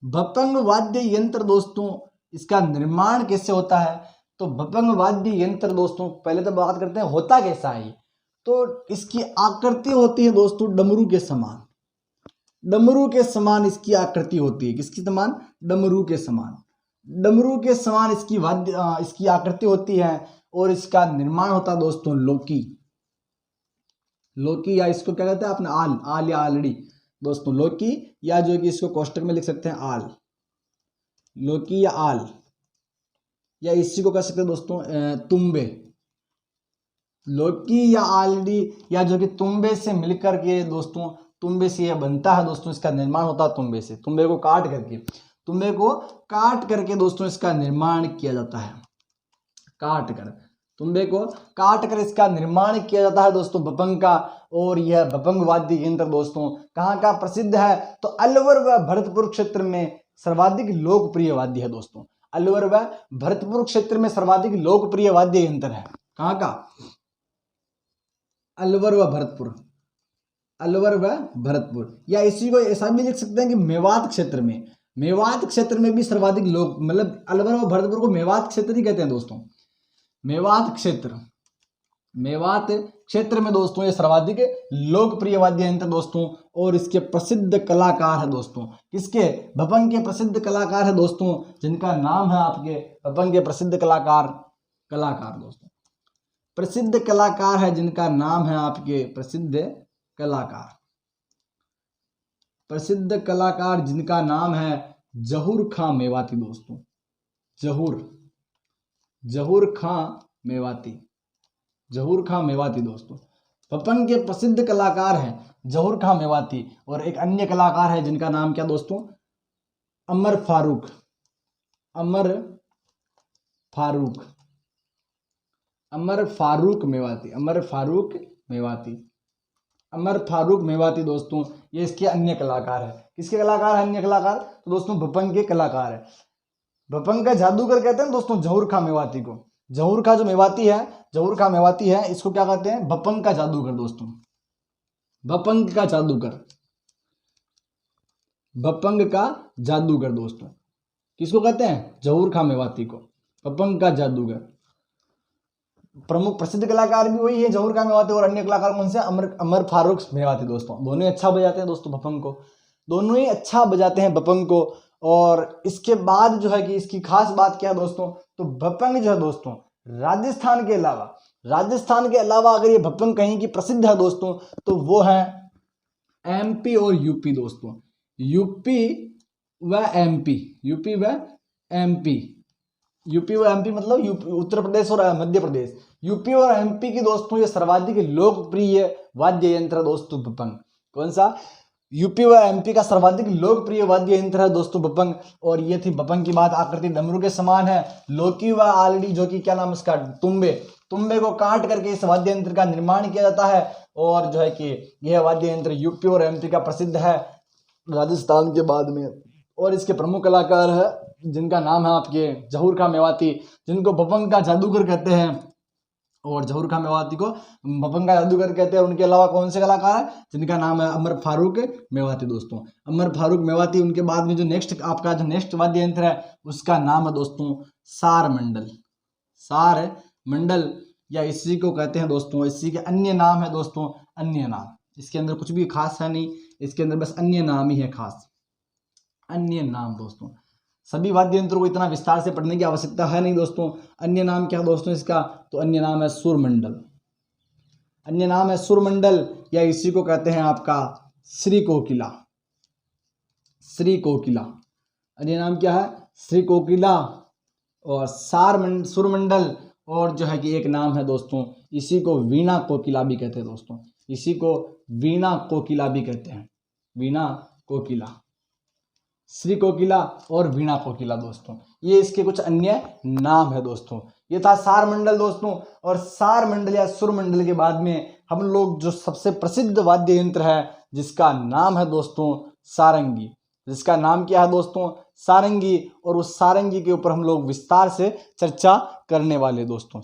Speaker 1: भपंग वाद्य यंत्र दोस्तों इसका निर्माण कैसे होता है? तो भपंग वाद्य यंत्र दोस्तों पहले तो बात करते हैं होता कैसा है। तो इसकी आकृति होती है दोस्तों डमरू के समान इसकी आकृति होती है। किसकी समान? डमरू के समान इसकी आकृति होती है। और इसका निर्माण होता है दोस्तों लोकी या इसको क्या कहते हैं आपने आल या आलड़ी दोस्तों। लोकी या जो कि इसको कोष्टक में लिख सकते हैं आल, लोकी या आल, या इसी को कह सकते हैं दोस्तों तुम्बे। लोकी या आलड़ी या जो कि तुम्बे से मिलकर के दोस्तों, तुम्बे से यह बनता है दोस्तों। इसका निर्माण होता है तुम्बे से। तुम्बे को काट करके दोस्तों इसका निर्माण किया जाता है, काट कर। तुम्बे को काट कर इसका निर्माण किया जाता है दोस्तों बपंग का। और यह बपंग वाद्य यंत्र दोस्तों कहाँ का प्रसिद्ध है, तो अलवर व भरतपुर क्षेत्र में सर्वाधिक लोकप्रिय वाद्य है दोस्तों। अलवर व भरतपुर क्षेत्र में सर्वाधिक लोकप्रिय वाद्य यंत्र है। कहाँ का? अलवर व भरतपुर, अलवर व भरतपुर, या इसी को ऐसा भी लिख सकते हैं कि मेवात क्षेत्र में, मेवात क्षेत्र में भी सर्वाधिक लोग, मतलब अलवर व भरतपुर को मेवात क्षेत्र ही कहते हैं दोस्तों। मेवात क्षेत्र, मेवात क्षेत्र में दोस्तों ये सर्वाधिक लोकप्रिय वाद्य यंत्र दोस्तों। और इसके प्रसिद्ध कलाकार है दोस्तों, किसके? भपंग के प्रसिद्ध कलाकार है दोस्तों, जिनका नाम है आपके भपंग के प्रसिद्ध कलाकार दोस्तों, प्रसिद्ध कलाकार है जिनका नाम है आपके प्रसिद्ध कलाकार जिनका नाम है जहूर खां मेवाती दोस्तों। जहूर खां मेवाती दोस्तों। भपंग के प्रसिद्ध कलाकार हैं जहूर खां मेवाती। और एक अन्य कलाकार है जिनका नाम क्या दोस्तों? अमर फारूक मेवाती दोस्तों, ये इसके अन्य कलाकार है। किसके कलाकार है अन्य कलाकार? तो दोस्तों भपंग के कलाकार है। भपंग का जादूगर कहते हैं दोस्तों जहूर खां मेवाती को। जहूर खां जो मेवाती है, जहूर खां मेवाती है, इसको क्या कहते हैं? भपंग का जादूगर दोस्तों, भपंग का जादूगर दोस्तों। किसको कहते हैं? जहूर खां मेवाती को भपंग का जादूगर। प्रमुख प्रसिद्ध कलाकार भी वही है जहूर खां मेवाती, और अन्य कलाकार कौन से? अमर फारूक मेवाती दोस्तों। दोनों ही अच्छा बजाते हैं दोस्तों भपंग को, दोनों ही अच्छा बजाते हैं भपंग को। और इसके बाद जो है कि इसकी खास बात क्या है दोस्तों, तो भपंग जो है दोस्तों राजस्थान के अलावा अगर ये भपंग कहीं की प्रसिद्ध है दोस्तों, तो वो है एमपी और यूपी दोस्तों। यूपी व एमपी मतलब यूपी, उत्तर प्रदेश और मध्य प्रदेश। यूपी और एमपी की दोस्तों ये सर्वाधिक लोकप्रिय वाद्य यंत्र दोस्तों भपंग। कौन सा? यूपी व एमपी का सर्वाधिक लोकप्रिय वाद्य यंत्र है दोस्तों भपंग। और ये थी भपंग की बात। आकृति डमरू के समान है, लोकी व आलड़ी, जो कि क्या नाम इसका? तुम्बे को काट करके इस वाद्य यंत्र का निर्माण किया जाता है। और जो है कि यह वाद्य यंत्र यूपी और एमपी का प्रसिद्ध है राजस्थान के बाद में। और इसके प्रमुख कलाकार है जिनका नाम है आपके जहूर खां मेवाती, जिनको भपंग का जादूगर कहते हैं। और जहूर खां मेवाती को भपंग का जादूगर कहते हैं। उनके अलावा कौन से कलाकार है? जिनका नाम है अमर फारूक मेवाती दोस्तों। अमर फारूक मेवाती। उनके बाद में जो नेक्स्ट वाद्य यंत्र है उसका नाम है दोस्तों सार मंडल, या इसी को कहते हैं दोस्तों, इसी के अन्य नाम है दोस्तों, अन्य नाम। इसके अंदर कुछ भी खास है नहीं, इसके अंदर बस अन्य नाम ही है खास, अन्य नाम दोस्तों। सभी वाद्य यंत्रों को इतना विस्तार से पढ़ने की आवश्यकता है नहीं दोस्तों। अन्य नाम क्या दोस्तों इसका? तो अन्य नाम है सुरमंडल, या इसी को कहते हैं आपका श्री कोकिला। अन्य नाम क्या है? श्री कोकिला और सुरमंडल। और जो है कि एक नाम है दोस्तों, इसी को वीणा कोकिला भी कहते हैं दोस्तों। इसी को वीणा कोकिला भी कहते हैं, वीणा कोकिला, श्री कोकिला और वीणा कोकिला दोस्तों। ये इसके कुछ अन्य नाम है दोस्तों। ये था सार मंडल दोस्तों। और सार मंडल या सुर मंडल के बाद में हम लोग जो सबसे प्रसिद्ध वाद्य यंत्र है जिसका नाम है दोस्तों सारंगी। जिसका नाम क्या है दोस्तों? सारंगी। और उस सारंगी के ऊपर हम लोग विस्तार से चर्चा करने वाले दोस्तों।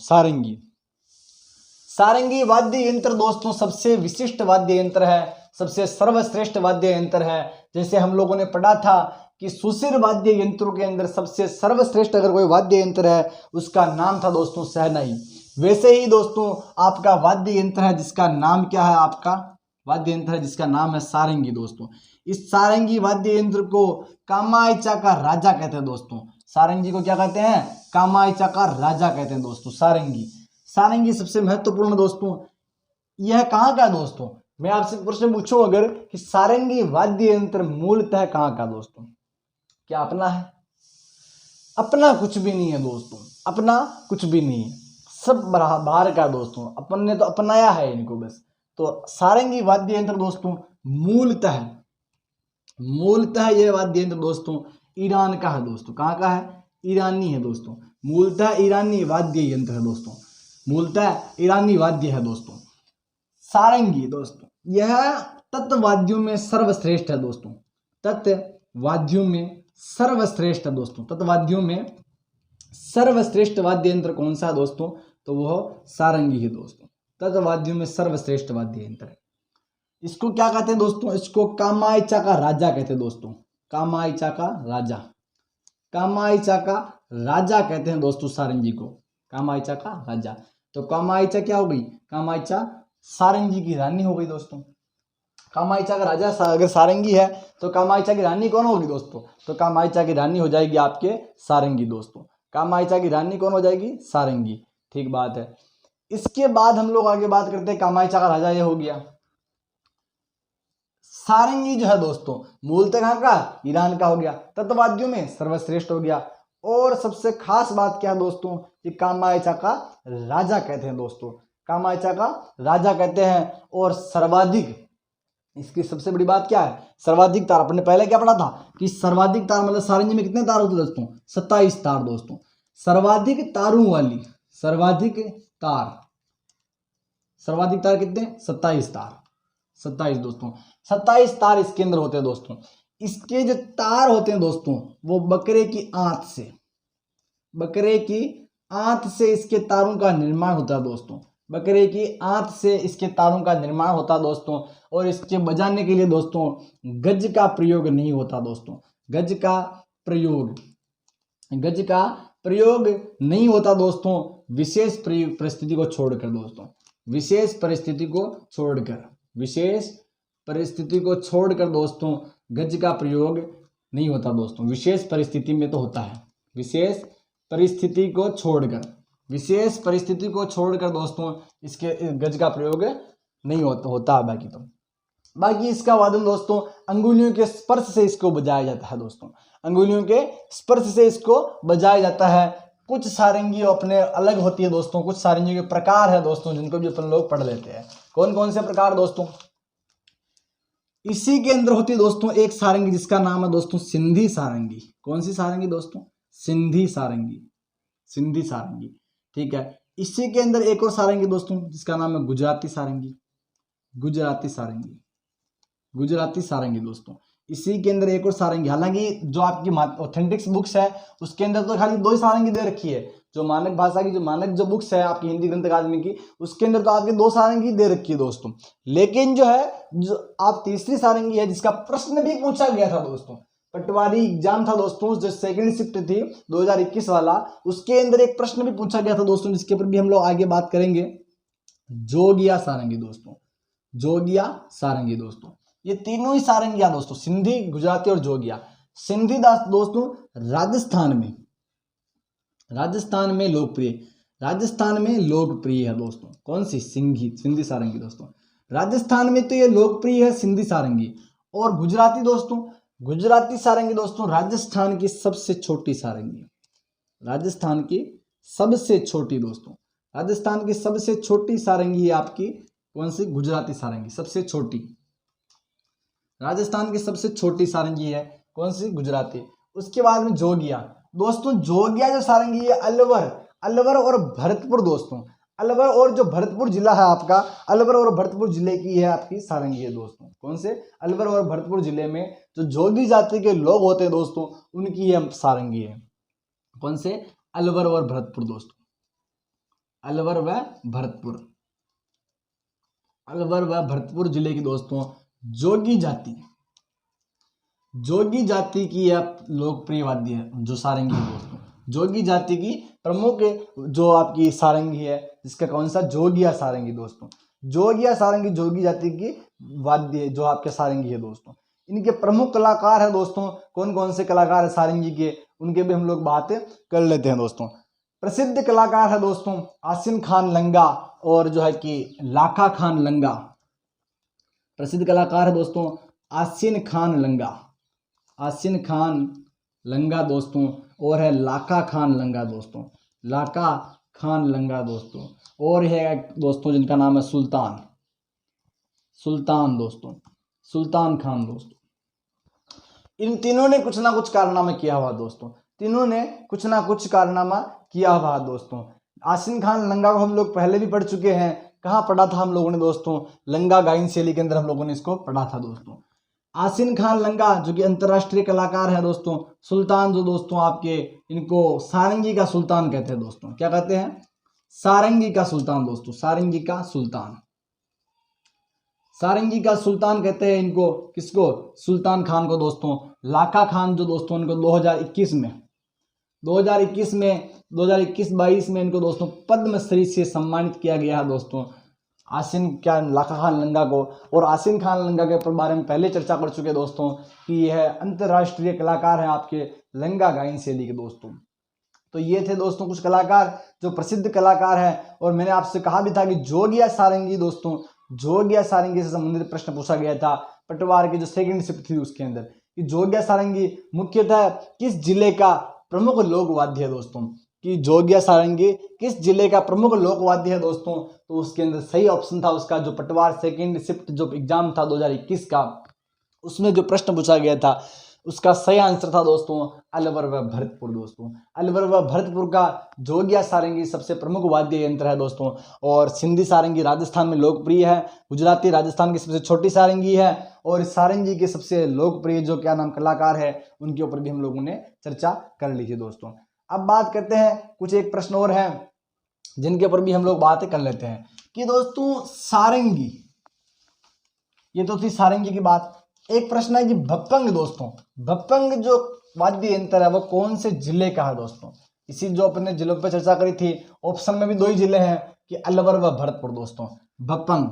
Speaker 1: सारंगी वाद्य यंत्र दोस्तों सबसे विशिष्ट वाद्य यंत्र है, सबसे सर्वश्रेष्ठ वाद्य यंत्र है। जैसे हम लोगों ने पढ़ा था कि सुशिर वाद्य यंत्रों के अंदर सबसे सर्वश्रेष्ठ अगर कोई वाद्य यंत्र है उसका नाम था दोस्तों शहनाई। वैसे ही दोस्तों आपका वाद्य यंत्र है जिसका नाम क्या है? आपका वाद्य यंत्र है जिसका नाम है सारंगी दोस्तों। इस सारंगी वाद्य यंत्र को कामायचा का राजा कहते हैं दोस्तों। सारंगी को क्या कहते हैं? कामायचा का राजा कहते हैं दोस्तों सारंगी सबसे महत्वपूर्ण दोस्तों। यह कहाँ का दोस्तों? मैं आपसे प्रश्न पूछूं अगर कि सारंगी वाद्य यंत्र मूलतः कहाँ का दोस्तों? क्या अपना है? अपना कुछ भी नहीं है दोस्तों, अपना कुछ भी नहीं है, सब बाहर का दोस्तों। अपन ने तो अपनाया है इनको बस। तो सारंगी वाद्य यंत्र दोस्तों मूलतः यह वाद्य यंत्र दोस्तों ईरान का है दोस्तों। कहाँ का है? ईरानी है दोस्तों। मूलतः ईरानी वाद्य यंत्र है दोस्तों। मूलतः ईरानी वाद्य है दोस्तों। सारंगी दोस्तों, यह तत्वाद्यों में सर्वश्रेष्ठ है दोस्तों। तत्वाद्यों में सर्वश्रेष्ठ है दोस्तों। तत्वाद्यों में सर्वश्रेष्ठ वाद्य यंत्र कौन सा है दोस्तों? तो वह सारंगी है दोस्तों। तत्वाद्यों में सर्वश्रेष्ठ वाद्य यंत्र है। इसको क्या कहते हैं दोस्तों? इसको कामायचा का राजा कहते हैं दोस्तों। कामायचा का राजा, कामायचा का राजा कहते हैं दोस्तों सारंगी को। कामायचा का राजा, तो कामायचा क्या हो गई? कामायचा सारंगी की रानी हो गई दोस्तों। कामायचा का राजा अगर सारंगी है तो कामायचा की रानी कौन होगी दोस्तों? तो कामायचा की रानी हो जाएगी आपके सारंगी दोस्तों। कामायचा की रानी कौन हो जाएगी? सारंगी। ठीक बात है। इसके बाद हम लोग आगे बात करते हैं। कामायचा का राजा ये हो गया। सारंगी जो है दोस्तों मूलतः कहाँ का? ईरान का हो गया। तत्वाद्यों में सर्वश्रेष्ठ हो गया। और सबसे खास बात क्या है दोस्तों? कि कामायचा का राजा कहते हैं दोस्तों। कामायचा का राजा कहते हैं। और सर्वाधिक, इसकी सबसे बड़ी बात क्या है? सर्वाधिक तार। अपने पहले क्या पढ़ा था कि सर्वाधिक तार मतलब सारंगी में कितने तार होते हैं दोस्तों? 27 तार दोस्तों। सर्वाधिक तारों वाली, सर्वाधिक तार कितने? 27 तार। 27 दोस्तों, 27 तार इसके अंदर होते हैं दोस्तों। इसके जो तार होते हैं दोस्तों वो बकरे की आंत से, बकरे की आंत से इसके तारों का निर्माण होता है दोस्तों। बकरे की आंत से इसके तारों का निर्माण होता है दोस्तों। और इसके बजाने के लिए दोस्तों गज का प्रयोग नहीं होता दोस्तों। गज का प्रयोग नहीं होता दोस्तों, विशेष परिस्थिति को छोड़कर दोस्तों। विशेष परिस्थिति को छोड़कर दोस्तों गज का प्रयोग नहीं होता दोस्तों। विशेष परिस्थिति में तो होता है। विशेष परिस्थिति को छोड़कर दोस्तों इसके गज का प्रयोग नहीं होता है। बाकी इसका वादन दोस्तों अंगुलियों के स्पर्श से इसको बजाया जाता है दोस्तों। अंगुलियों के स्पर्श से इसको बजाया जाता है। कुछ सारंगी अपने अलग होती है दोस्तों। कुछ सारंगियों के प्रकार है दोस्तों जिनको भी अपन लोग पढ़ लेते हैं। कौन कौन से प्रकार दोस्तों? इसी के अंदर होती है दोस्तों एक सारंगी जिसका नाम है दोस्तों सिंधी सारंगी। कौन सी सारंगी दोस्तों? सिंधी सारंगी। ठीक है। इसी के अंदर एक और सारंगी दोस्तों जिसका नाम है गुजराती सारंगी दोस्तों। इसी के अंदर एक और सारंगी, हालांकि जो आपकी ऑथेंटिक्स बुक्स है उसके अंदर तो खाली 2 ही सारंगी दे रखी है। जो मानक भाषा की, जो मानक जो बुक्स है आपकी हिंदी ग्रंथ अकादमी की, उसके अंदर तो आपके 2 सारंगी दे रखी है दोस्तों। लेकिन जो आप तीसरी सारंगी है जिसका प्रश्न भी पूछा गया था दोस्तों। पटवारी एग्जाम था दोस्तों, जो सेकंड शिफ्ट थी 2021 वाला, उसके अंदर एक प्रश्न भी पूछा गया था दोस्तों जिसके ऊपर भी हम लोग आगे बात करेंगे। जोगिया सारंगी दोस्तों। ये तीनों ही सारंगियां दोस्तों, सिंधी, गुजराती और जोगिया। सिंधी दोस्तों राजस्थान में लोकप्रिय है दोस्तों। कौन सी? सिंधी सारंगी दोस्तों। राजस्थान में तो ये लोकप्रिय है सिंधी सारंगी। और गुजराती सारंगी दोस्तों राजस्थान की सबसे छोटी सारंगी है। राजस्थान की सबसे छोटी सारंगी है आपकी कौन सी? गुजराती सारंगी। सबसे छोटी, राजस्थान की सबसे छोटी सारंगी है कौन सी? गुजराती। उसके बाद में जोगिया दोस्तों। जोगिया जो सारंगी है अलवर और भरतपुर दोस्तों। अलवर और जो भरतपुर जिला है आपका, अलवर और भरतपुर जिले की है आपकी सारंगी है दोस्तों। कौन से? अलवर और भरतपुर जिले में जो जोगी जाति के लोग होते हैं दोस्तों उनकी ये सारंगी है। कौन से? अलवर और भरतपुर दोस्तों। अलवर व भरतपुर जिले की दोस्तों जोगी जाति की यह लोकप्रिय वाद्य है जो सारंगी है दोस्तों। जोगी जाति की प्रमुख जो आपकी सारंगी है जिसका कौन सा? जोगिया सारंगी दोस्तों। जोगिया सारंगी जोगी जाति की वाद्य जो आपके सारंगी है दोस्तों। इनके प्रमुख कलाकार है दोस्तों। कौन कौन से कलाकार है सारंगी के, उनके भी हम लोग बात कर लेते हैं दोस्तों। प्रसिद्ध कलाकार है दोस्तों आसिन खान लंगा और जो है कि लाखा खान लंगा। प्रसिद्ध कलाकार है दोस्तों आसिन खान लंगा दोस्तों। और है लाखा खान लंगा दोस्तों। और है दोस्तों जिनका नाम है सुल्तान खान दोस्तों। इन तीनों ने कुछ ना कुछ कारनामा किया हुआ दोस्तों। आसिन खान लंगा को हम लोग पहले भी पढ़ चुके हैं। कहाँ पढ़ा था हम लोगों ने दोस्तों? लंगा गायन शैली के अंदर हम लोगों ने इसको पढ़ा था दोस्तों। आसिन खान लंगा जो कि अंतर्राष्ट्रीय कलाकार है दोस्तों। सुल्तान जो दोस्तों आपके, इनको सारंगी का सुल्तान कहते हैं दोस्तों। क्या कहते हैं? सारंगी का सुल्तान दोस्तों, सारंगी का सुल्तान, सारंगी का सुल्तान कहते हैं इनको। किसको? सुल्तान खान को दोस्तों। लाखा खान जो दोस्तों, इनको 2021 में 2021-22 में इनको दोस्तों पद्मश्री से सम्मानित किया गया है दोस्तों, आसिन क्या लाखा खान लंगा को। और आसिन खान लंगा के बारे में पहले चर्चा कर चुके दोस्तों कि यह अंतर्राष्ट्रीय कलाकार हैं आपके लंगा गायन शैली के दोस्तों। तो ये थे दोस्तों कुछ कलाकार जो प्रसिद्ध कलाकार हैं। और मैंने आपसे कहा भी था कि जोगिया सारंगी दोस्तों, जोगिया सारंगी से संबंधित प्रश्न पूछा गया था पटवार की जो सेकंड शिफ्ट थी उसके अंदर, कि जोगिया सारंगी मुख्यतः किस जिले का प्रमुख लोक वाद्य है दोस्तों, कि जोगिया सारंगी किस जिले का प्रमुख लोक वाद्य है दोस्तों। तो उसके अंदर सही ऑप्शन था उसका जो पटवार सेकंड शिफ्ट जो एग्जाम था 2021 का, उसमें जो प्रश्न पूछा गया था उसका सही आंसर था दोस्तों अलवर व भरतपुर दोस्तों। अलवर व भरतपुर का जोगिया सारंगी सबसे प्रमुख वाद्य यंत्र है दोस्तों। और सिंधी सारंगी राजस्थान में लोकप्रिय है, गुजराती राजस्थान की सबसे छोटी सारंगी है। और इस सारंगी के सबसे लोकप्रिय जो क्या नाम कलाकार है उनके ऊपर भी हम लोगों ने चर्चा कर ली थी दोस्तों। अब बात करते हैं, कुछ एक प्रश्न और हैं जिनके ऊपर भी हम लोग बातें कर लेते हैं कि दोस्तों सारंगी, ये तो थी सारंगी की बात। एक प्रश्न है कि भप्पंग दोस्तों, भप्पंग जो वाद्य यंत्र है वो कौन से जिले का है दोस्तों? इसी जो अपने जिलों पर चर्चा करी थी, ऑप्शन में भी 2 ही जिले हैं कि अलवर व भरतपुर दोस्तों। भप्पंग,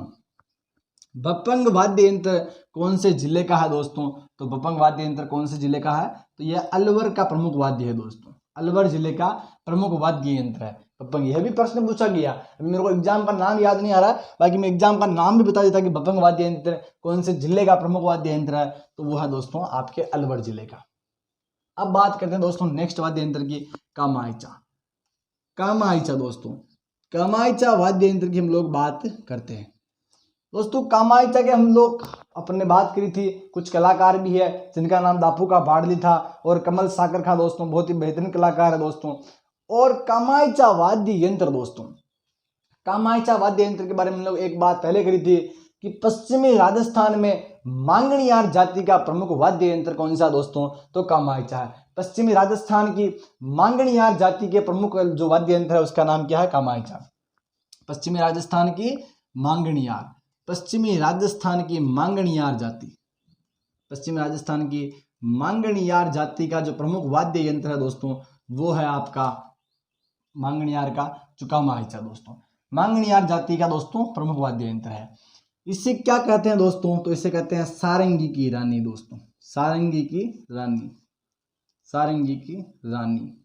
Speaker 1: भप्पंग वाद्य यंत्र कौन से जिले का है दोस्तों? तो भप्पंग वाद्य यंत्र कौन से जिले का है? तो यह अलवर का प्रमुख वाद्य है दोस्तों, अलवर जिले का प्रमुख वाद्य यंत्र है भप्पंग। यह भी प्रश्न पूछा गया, अभी मेरे को एग्जाम का नाम याद नहीं आ रहा, बाकी मैं एग्जाम का नाम भी बता देता कि भप्पंग वाद्य यंत्र कौन से जिले का प्रमुख वाद्य यंत्र है, तो वो है दोस्तों आपके अलवर जिले का। अब बात करते हैं दोस्तों नेक्स्ट वाद्य यंत्र की, कामायचा। कामायचा दोस्तों, कामायचा वाद्य यंत्र की हम लोग बात करते हैं दोस्तों। कामायचा के हम लोग अपने बात करी थी, कुछ कलाकार भी है जिनका नाम दापू का भाडली था और कमल साकर खां दोस्तों, बहुत ही बेहतरीन कलाकार है दोस्तों। और कामायचा वाद्य यंत्र दोस्तों, कामायचा वाद्य यंत्र के बारे में हम लोग एक बात पहले करी थी कि पश्चिमी राजस्थान में मांगणियार जाति का प्रमुख वाद्य यंत्र कौन सा दोस्तों? तो कामायचा है। पश्चिमी राजस्थान की मांगणियार जाति के प्रमुख जो वाद्य यंत्र है उसका नाम क्या है? कामायचा। पश्चिमी राजस्थान की मांगणियार, पश्चिमी राजस्थान की मांगणियार जाति, पश्चिमी राजस्थान की मांगणियार जाति का जो प्रमुख वाद्य यंत्र है दोस्तों वो है आपका मांगणियार का जो कामायचा दोस्तों, मांगणियार जाति का दोस्तों प्रमुख वाद्य यंत्र है। इसे क्या कहते हैं दोस्तों? तो इसे कहते हैं सारंगी की रानी दोस्तों, सारंगी की रानी, सारंगी की रानी।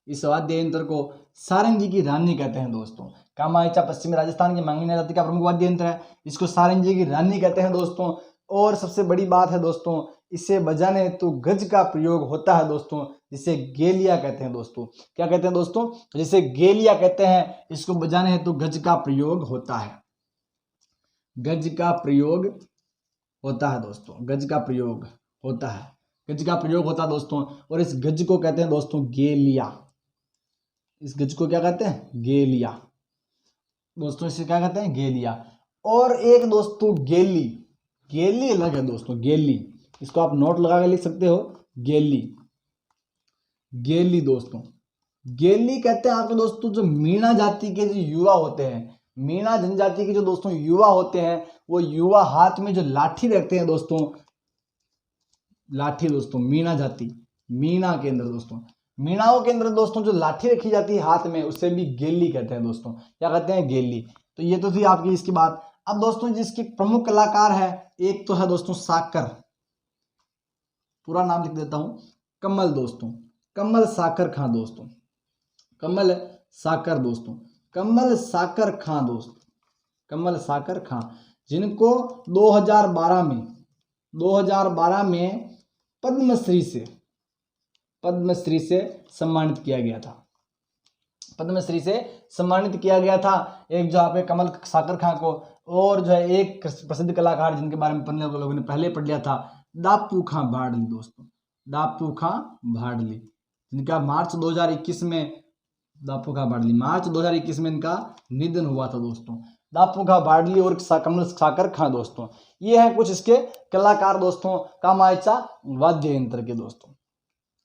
Speaker 1: इस वाद्य यंत्र को सारंगी की रानी कहते हैं दोस्तों। कामायचा पश्चिमी राजस्थान की मांगणियार जाति का प्रमुख वाद्य यंत्र है, इसको सारंगी की रानी कहते हैं दोस्तों। और सबसे बड़ी बात है दोस्तों, इसे बजाने हेतु गज का प्रयोग होता है दोस्तों, जिसे गेलिया कहते हैं दोस्तों। क्या कहते हैं दोस्तों? जिसे गेलिया कहते हैं, इसको बजाने हेतु गज का प्रयोग होता है, गज का प्रयोग होता है दोस्तों, गज का प्रयोग होता है, गज का प्रयोग होता है दोस्तों। और इस गज को कहते हैं दोस्तों गेलिया, इस गज को क्या कहते हैं? गेलिया दोस्तों, इसे क्या कहते हैं? गेलिया। और एक दोस्तों गेली, गेली अलग है दोस्तों, गेली, इसको आप नोट लगा के लिख सकते हो, गेली, गेली दोस्तों। गेली कहते हैं आपके दोस्तों जो मीणा जाति के जो युवा होते हैं, मीणा जनजाति के जो दोस्तों युवा होते हैं, वो युवा हाथ में जो लाठी रखते हैं दोस्तों, लाठी दोस्तों, मीणा जाति, मीणा के अंदर दोस्तों, मीणाओं के अंदर दोस्तों जो लाठी रखी जाती है हाथ में, उसे भी गेली कहते हैं दोस्तों। क्या कहते हैं? गेली। तो ये तो थी आपकी इसकी बात। अब दोस्तों जिसके प्रमुख कलाकार है, एक तो है दोस्तों साकर, पूरा नाम लिख देता हूं, कमल दोस्तों, कमल साकर खां दोस्तों, कमल साकर दोस्तों, कमल साकर खां दोस्तों, कमल साकर खां, जिनको 2012 में पद्मश्री से सम्मानित किया गया था, पद्मश्री से सम्मानित किया गया था। एक जो आपके कमल साकर खां को, और जो है एक प्रसिद्ध कलाकार जिनके बारे में पढ़ने लोगों ने पहले पढ़ लिया था, दापू खां भाडली दोस्तों, दापू खां भाडली, जिनका मार्च 2021 में दापुखा बाडली, मार्च 2021 में इनका निधन हुआ था दोस्तों। दापुखा बाडली और कमल साकर खां दोस्तों, ये हैं कुछ इसके कलाकार दोस्तों कामायचा वाद्य यंत्र के दोस्तों।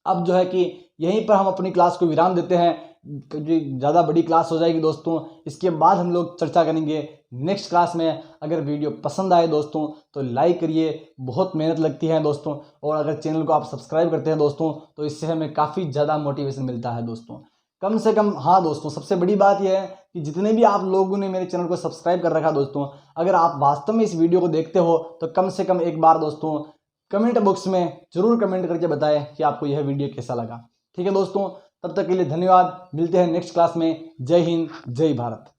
Speaker 1: अब जो है कि यहीं पर हम अपनी क्लास को विराम देते हैं, क्योंकि ज़्यादा बड़ी क्लास हो जाएगी दोस्तों। इसके बाद हम लोग चर्चा करेंगे नेक्स्ट क्लास में। अगर वीडियो पसंद आए दोस्तों तो लाइक करिए, बहुत मेहनत लगती है दोस्तों, और अगर चैनल को आप सब्सक्राइब करते हैं दोस्तों तो इससे हमें काफ़ी ज़्यादा मोटिवेशन मिलता है दोस्तों। कम से कम, हाँ दोस्तों, सबसे बड़ी बात यह है कि जितने भी आप लोगों ने मेरे चैनल को सब्सक्राइब कर रखा दोस्तों, अगर आप वास्तव में इस वीडियो को देखते हो तो कम से कम एक बार दोस्तों कमेंट बॉक्स में जरूर कमेंट करके बताएं कि आपको यह वीडियो कैसा लगा। ठीक है दोस्तों, तब तक के लिए धन्यवाद। मिलते हैं नेक्स्ट क्लास में। जय हिंद, जय भारत।